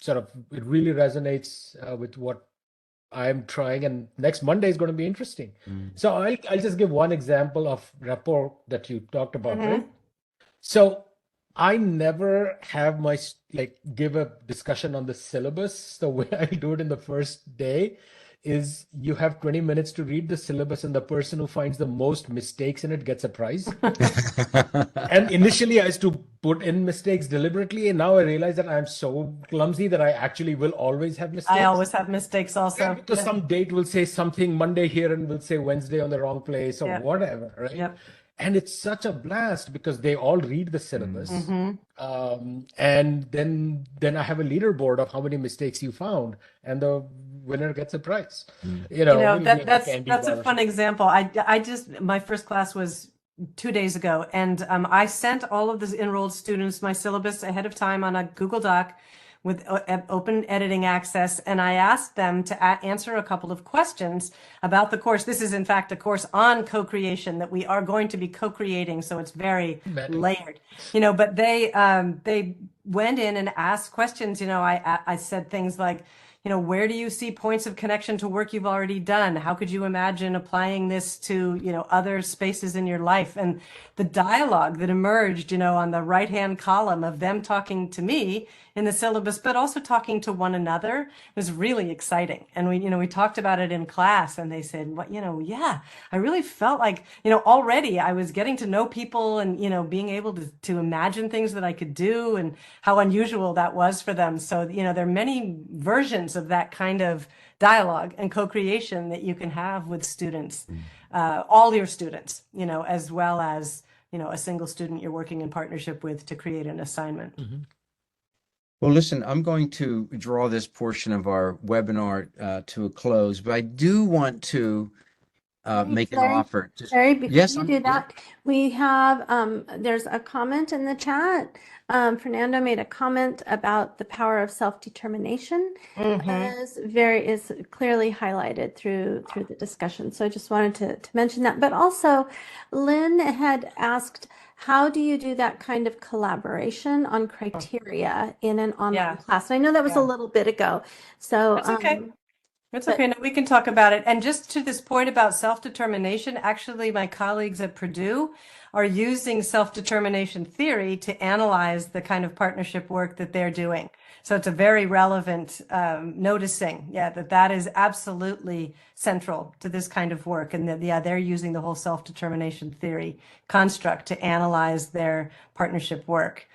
it really resonates with what I'm trying, and next Monday is going to be interesting. So I'll just give one example of rapport that you talked about, right? So I never have give a discussion on the syllabus. The way I do it in the first day is you have 20 minutes to read the syllabus, and the person who finds the most mistakes in it gets a prize. And initially, I used to put in mistakes deliberately, and now I realize that I'm so clumsy that I actually will always have mistakes. I always have mistakes also. Because Yeah. some date will say something Monday here and will say Wednesday on the wrong place or Yeah. whatever, right? Yep. And it's such a blast because they all read the syllabus. Mm-hmm. And then I have a leaderboard of how many mistakes you found, and the winner gets a prize. That's candy a bar or fun example. I just my first class was 2 days ago, and I sent all of the enrolled students my syllabus ahead of time on a Google Doc with open editing access, and I asked them to answer a couple of questions about the course. This is in fact a course on co-creation that we are going to be co-creating, so it's very layered. But they went in and asked questions. I said things like, where do you see points of connection to work you've already done? How could you imagine applying this to, other spaces in your life? And the dialogue that emerged, on the right-hand column of them talking to me in the syllabus, but also talking to one another was really exciting. And we talked about it in class, and they said, yeah, I really felt like, already I was getting to know people and, being able to imagine things that I could do and how unusual that was for them. So, there are many versions of that kind of dialogue and co-creation that you can have with students, all your students, as well as, a single student you're working in partnership with to create an assignment. Well, listen, I'm going to draw this portion of our webinar to a close, but I do want to make an offer. Larry, before Yes, you do that, we have, there's a comment in the chat. Fernando made a comment about the power of self-determination is clearly highlighted through the discussion. So I just wanted to mention that. But also, Lynn had asked, how do you do that kind of collaboration on criteria in an online class? And I know that was a little bit ago. So That's okay. It's okay. No, we can talk about it. And just to this point about self-determination, actually, my colleagues at Purdue are using self-determination theory to analyze the kind of partnership work that they're doing. So it's a very relevant noticing, that is absolutely central to this kind of work. And that, they're using the whole self-determination theory construct to analyze their partnership work.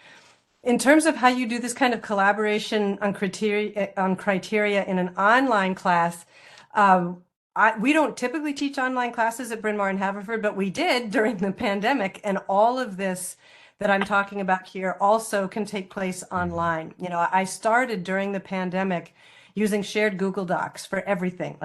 In terms of how you do this kind of collaboration on criteria in an online class, we don't typically teach online classes at Bryn Mawr and Haverford, but we did during the pandemic, and all of this that I'm talking about here also can take place online. I started during the pandemic using shared Google Docs for everything,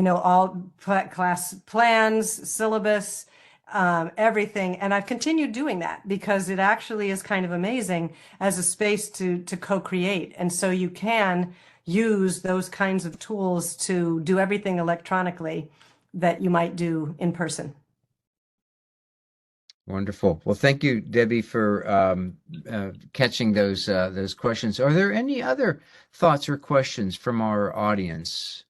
all class plans, syllabus, everything. And I've continued doing that because it actually is kind of amazing as a space to co-create. And so you can use those kinds of tools to do everything electronically that you might do in person. Wonderful. Well, thank you, Debbie, for catching those questions. Are there any other thoughts or questions from our audience?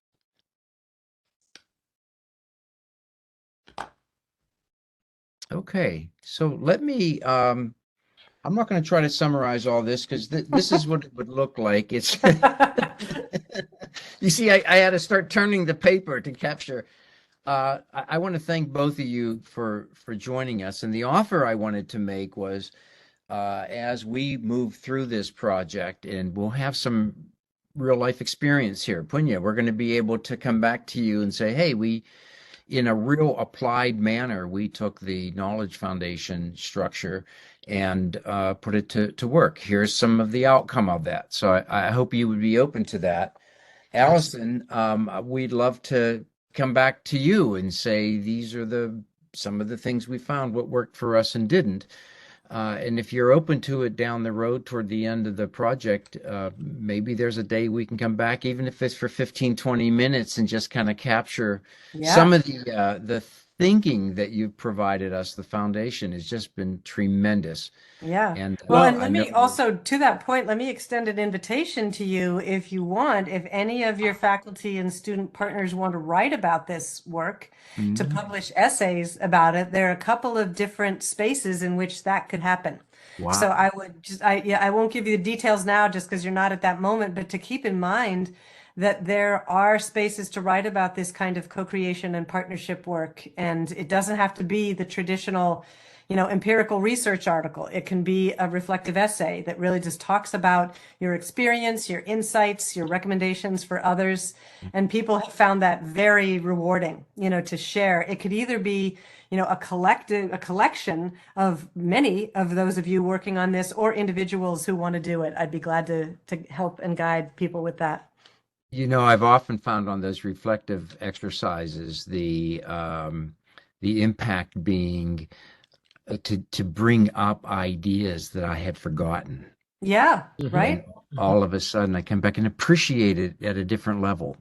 Okay, so let me, I'm not going to try to summarize all this because this is what it would look like. It's, you see, I had to start turning the paper to capture. I want to thank both of you for joining us. And the offer I wanted to make was, as we move through this project, and we'll have some real life experience here, Punya, we're going to be able to come back to you and say, hey, we in a real applied manner, we took the knowledge foundation structure and put it to work. Here's some of the outcome of that. So I hope you would be open to that. Allison, we'd love to come back to you and say these are some of the things we found, what worked for us and didn't. And if you're open to it down the road toward the end of the project, maybe there's a day we can come back, even if it's for 15, 20 minutes and just kind of capture some Yeah. of the thinking that you've provided us. The foundation has just been tremendous. Yeah. And Well, Well, and I let know, me also, to that point, let me extend an invitation to you if you want, if any of your faculty and student partners want to write about this work, to mm, publish essays about it, there are a couple of different spaces in which that could happen. So wow. I would just, yeah, I won't give you the details now just because you're not at that moment, but to keep in mind that there are spaces to write about this kind of co-creation and partnership work. And it doesn't have to be the traditional, empirical research article. It can be a reflective essay that really just talks about your experience, your insights, your recommendations for others. And people have found that very rewarding, to share. It could either be, a collection of many of those of you working on this or individuals who want to do it. I'd be glad to help and guide people with that. I've often found on those reflective exercises the impact being to bring up ideas that I had forgotten. Yeah, mhm, And right? mhm. all of a sudden I come back and appreciate it at a different level.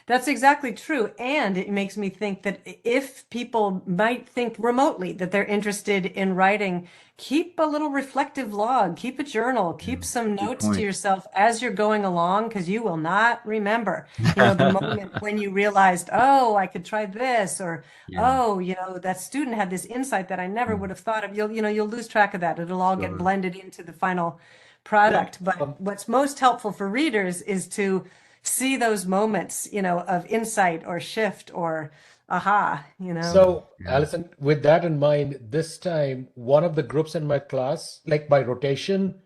That's exactly true. And it makes me think that if people might think remotely that they're interested in writing, keep a little reflective log, keep a journal, Yeah, keep some good notes to point. yourself as you're going along, because you will not remember, the moment when you realized, oh, I could try this, or Yeah. oh, that student had this insight that I never would have thought of. You'll lose track of that. It'll all get Sure. blended into the final Yeah. product. But what's most helpful for readers is to see those moments, of insight or shift or aha. So, Yeah. Alison, with that in mind, this time, one of the groups in my class, like by rotation,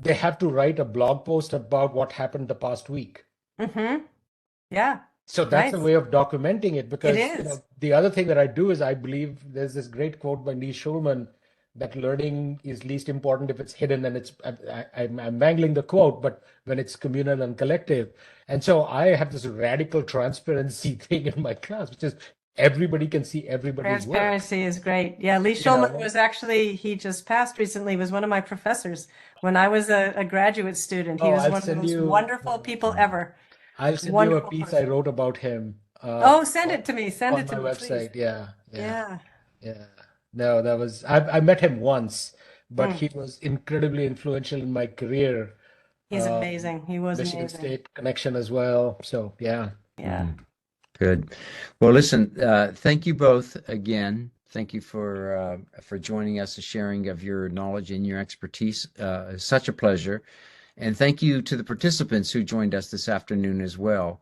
they have to write a blog post about what happened the past week. Mm-hmm. Yeah. So that's a Nice. way of documenting it It because, is. the other thing that I do is I believe there's this great quote by Lee Schulman that learning is least important if it's hidden and I'm mangling the quote, but when it's communal and collective. And so I have this radical transparency thing in my class, which is everybody can see everybody's work, Transparency is great. Yeah, Lee you Schulman know. was actually, he just passed recently, was one of my professors when I was a graduate student. He Oh, was one of the most wonderful people ever. I'll send you a Wonderful piece I person. wrote about him Oh, send it to me. Send on it my to me, please. website. Yeah, yeah. Yeah. Yeah. No, that was I met him once, but Mm. he was incredibly influential in my career. He's Um, amazing. He was Michigan amazing. State connection as well. So yeah. Yeah. Mm. Good. Well, listen, thank you both again. Thank you for joining us and sharing of your knowledge and your expertise. It's such a pleasure. And thank you to the participants who joined us this afternoon as well.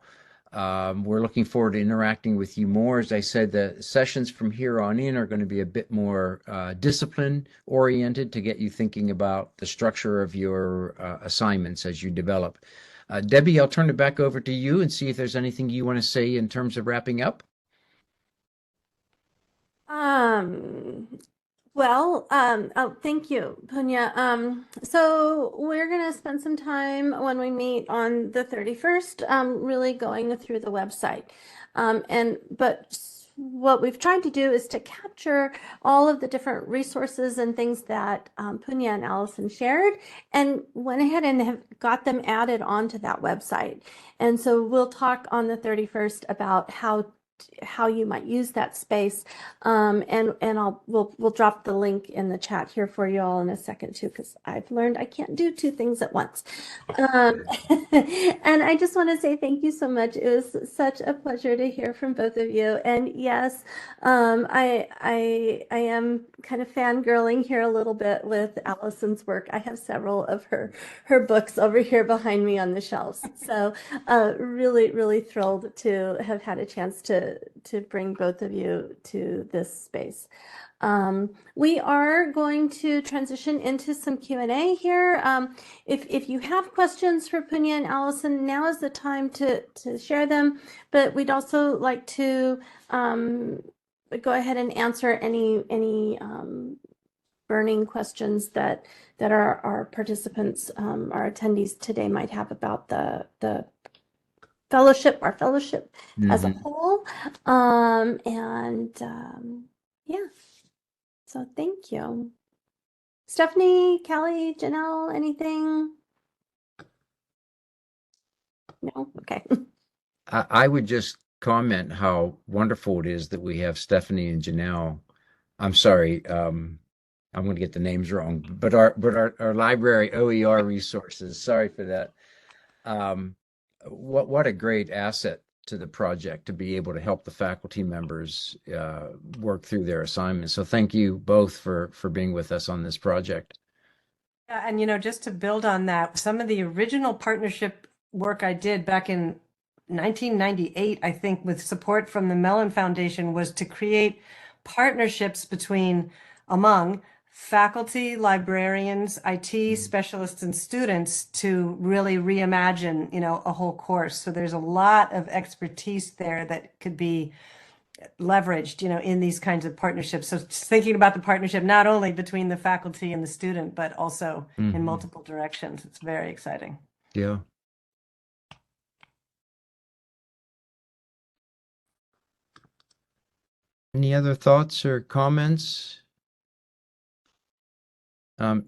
We're looking forward to interacting with you more. As I said, the sessions from here on in are going to be a bit more discipline oriented to get you thinking about the structure of your assignments as you develop. Debbie, I'll turn it back over to you and see if there's anything you want to say in terms of wrapping up. Um, oh, thank you, Punya. So we're gonna spend some time when we meet on the 31st, really going through the website. But what we've tried to do is to capture all of the different resources and things that Punya and Allison shared, and went ahead and have got them added onto that website. And so we'll talk on the 31st about how how you might use that space. And we'll drop the link in the chat here for you all in a second too, because I've learned I can't do two things at once. And I just want to say thank you so much. It was such a pleasure to hear from both of you. And yes, I am kind of fangirling here a little bit with Alison's work. I have several of her books over here behind me on the shelves. So really, really thrilled to have had a chance to bring both of you to this space. We are going to transition into some Q&A here. If you have questions for Punya and Alison, now is the time to share them, but we'd also like to go ahead and answer any burning questions that our participants, our attendees today might have about the fellowship, our fellowship as a whole. Yeah, so thank you. Stephanie, Kelly, Janelle, anything? No? Okay. I would just comment how wonderful it is that we have Stephanie and Janelle. I'm sorry, I'm going to get the names wrong, but our library OER resources. Sorry for that. What a great asset to the project to be able to help the faculty members work through their assignments. So thank you both for being with us on this project. Yeah, and just to build on that, some of the original partnership work I did back in 1998, I think, with support from the Mellon Foundation, was to create partnerships among faculty, librarians, IT specialists, and students to really reimagine, a whole course. So there's a lot of expertise there that could be leveraged, in these kinds of partnerships. So just thinking about the partnership, not only between the faculty and the student, but also in multiple directions. It's very exciting. Yeah. Any other thoughts or comments?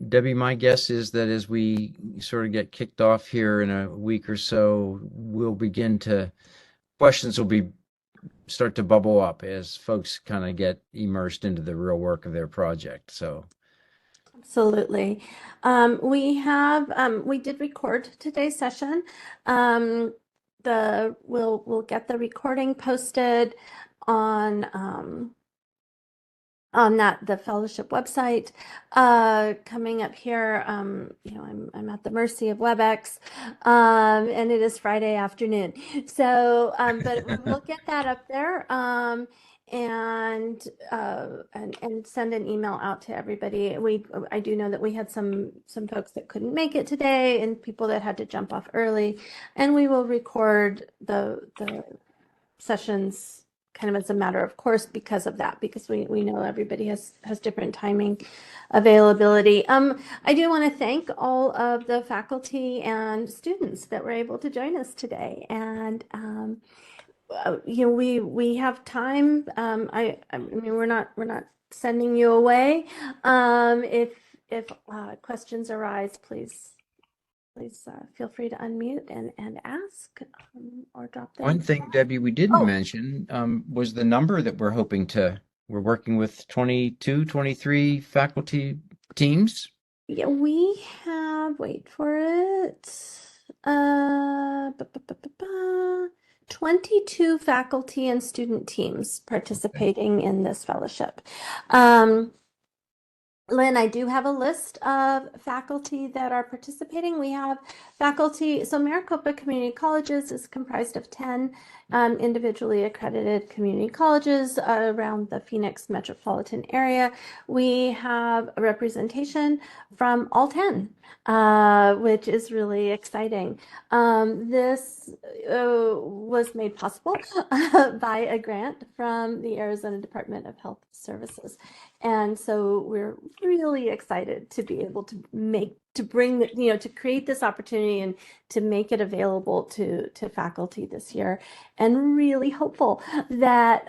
Debbie, my guess is that as we sort of get kicked off here in a week or so, questions will start to bubble up as folks kind of get immersed into the real work of their project. So. Absolutely. We did record today's session. We'll get the recording posted on the fellowship website. Coming up here, I'm at the mercy of WebEx, and it is Friday afternoon. So, but we'll get that up there. And send an email out to everybody. I do know that we had some folks that couldn't make it today and people that had to jump off early, and we will record the sessions kind of as a matter of course because of that, because we know everybody has different timing availability. I do want to thank all of the faculty and students that were able to join us today, and we have time. I mean, we're not sending you away. If questions arise, please feel free to unmute and ask, or drop them. One thing, Debbie, we didn't mention was the number that we're working with 22, 23 faculty teams. Yeah, we have, wait for it, 22 faculty and student teams participating in this fellowship. Lynn, I do have a list of faculty that are participating. We have faculty, so Maricopa Community Colleges is comprised of 10 individually accredited community colleges around the Phoenix metropolitan area. We have a representation from all 10, which is really exciting. This was made possible by a grant from the Arizona Department of Health Services. And so we're really excited to be able to create this opportunity and to make it available to faculty this year, and really hopeful that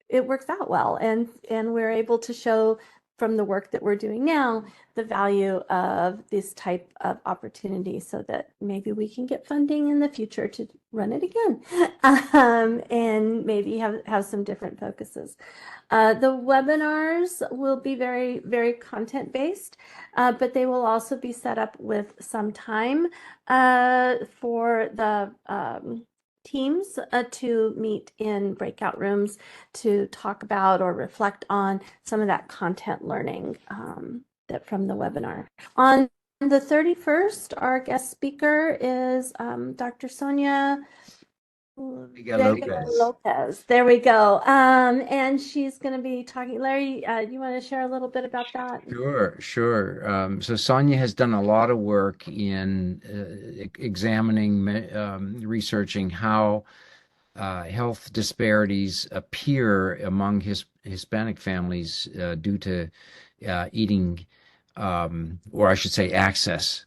it works out well and we're able to show from the work that we're doing now, the value of this type of opportunity so that maybe we can get funding in the future to run it again, and maybe have some different focuses. The webinars will be very, very content-based, but they will also be set up with some time for the teams to meet in breakout rooms to talk about or reflect on some of that content learning that from the webinar. On the 31st, our guest speaker is Dr. Sonia Lopez. There we go. And she's going to be talking. Larry, you want to share a little bit about that? Sure. So Sonia has done a lot of work in examining, researching how health disparities appear among Hispanic families due to eating, or I should say access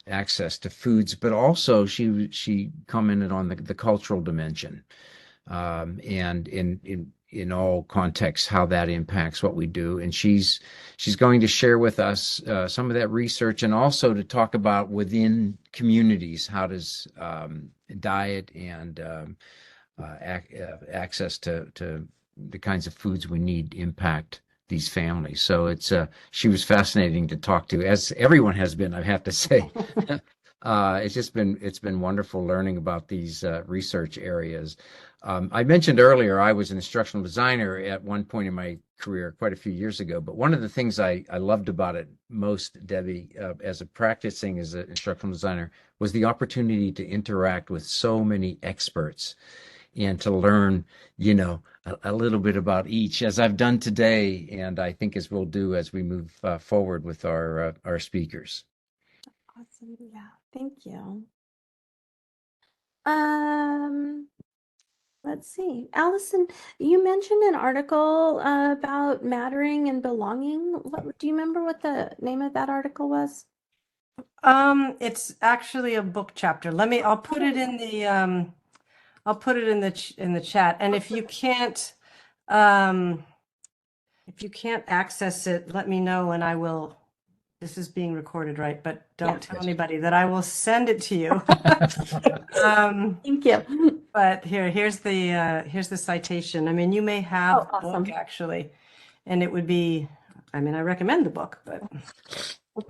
to foods, but also she commented on the cultural dimension, and in all contexts how that impacts what we do. And she's going to share with us some of that research, and also to talk about within communities, how does diet and access to the kinds of foods we need impact these families. So she was fascinating to talk to, as everyone has been, I have to say. It's been wonderful learning about these research areas. I mentioned earlier I was an instructional designer at one point in my career, quite a few years ago. But one of the things I loved about it most, Debbie, as an instructional designer, was the opportunity to interact with so many experts and to learn, a little bit about each, as I've done today, and I think as we'll do as we move forward with our speakers. Awesome. Yeah. Thank you. Let's see. Alison, you mentioned an article about mattering and belonging. Do you remember what the name of that article was? It's actually a book chapter. I'll put it in the in the chat. And if you can't access it, let me know and I will. This is being recorded, right? But don't tell anybody that I will send it to you. Thank you. But here's the citation. I mean, you may have the book actually, and it would be. I mean, I recommend the book, but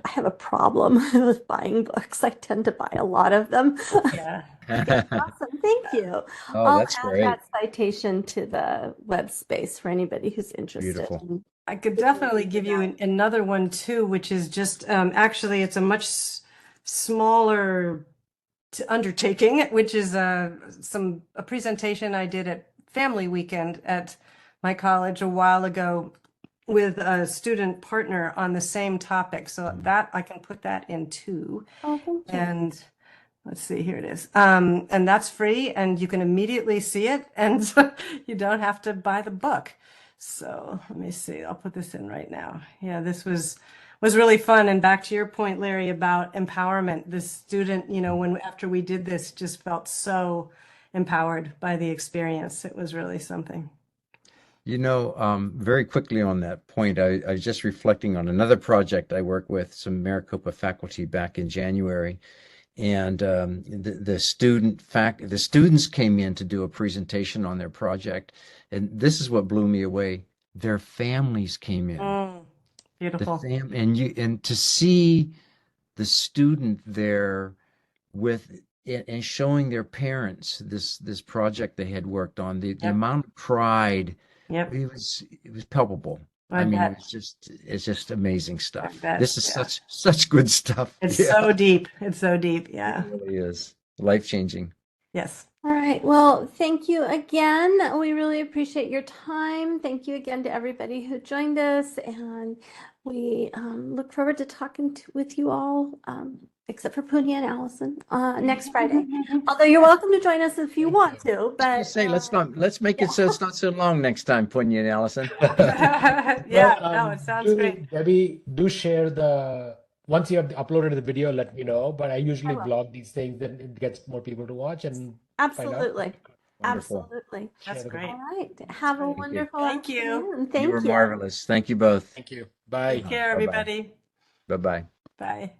I have a problem with buying books. I tend to buy a lot of them. Yeah. Awesome. Thank you. Oh, that's great. I'll add that citation to the web space for anybody who's interested. Beautiful. I could definitely give you another one too, which is just actually it's a much smaller undertaking, which is a presentation I did at Family Weekend at my college a while ago with a student partner on the same topic. So that I can put that in too. Oh, thank you. And let's see, here it is. And that's free and you can immediately see it and you don't have to buy the book. So let me see, I'll put this in right now. Yeah, this was really fun. And back to your point, Larry, about empowerment, the student, after we did this, just felt so empowered by the experience. It was really something. Very quickly on that point, I was just reflecting on another project I worked with some Maricopa faculty back in January. And the students came in to do a presentation on their project, and this is what blew me away. Their families came in. Beautiful. And to see the student there and showing their parents this project they had worked on, the amount of pride. Yep. It was palpable. I mean, it's just amazing stuff. This is such good stuff. It's so deep. It's so deep. Yeah. It really is life-changing. Yes. All right. Well, thank you again. We really appreciate your time. Thank you again to everybody who joined us, and we look forward to talking with you all, except for Punya and Alison, next Friday. Although you're welcome to join us if you want to. But let's make it so it's not so long next time, Punya and Alison. It sounds great. Debbie, do share once you have uploaded the video, let me know. But I usually vlog these things, and it gets more people to watch and absolutely. Wonderful. Absolutely. That's great. All right. Have a wonderful Thank you. afternoon. Thank You were you. marvelous. Thank you both. Thank you. Bye. Bye. Take care, Bye-bye. everybody. Bye-bye. Bye.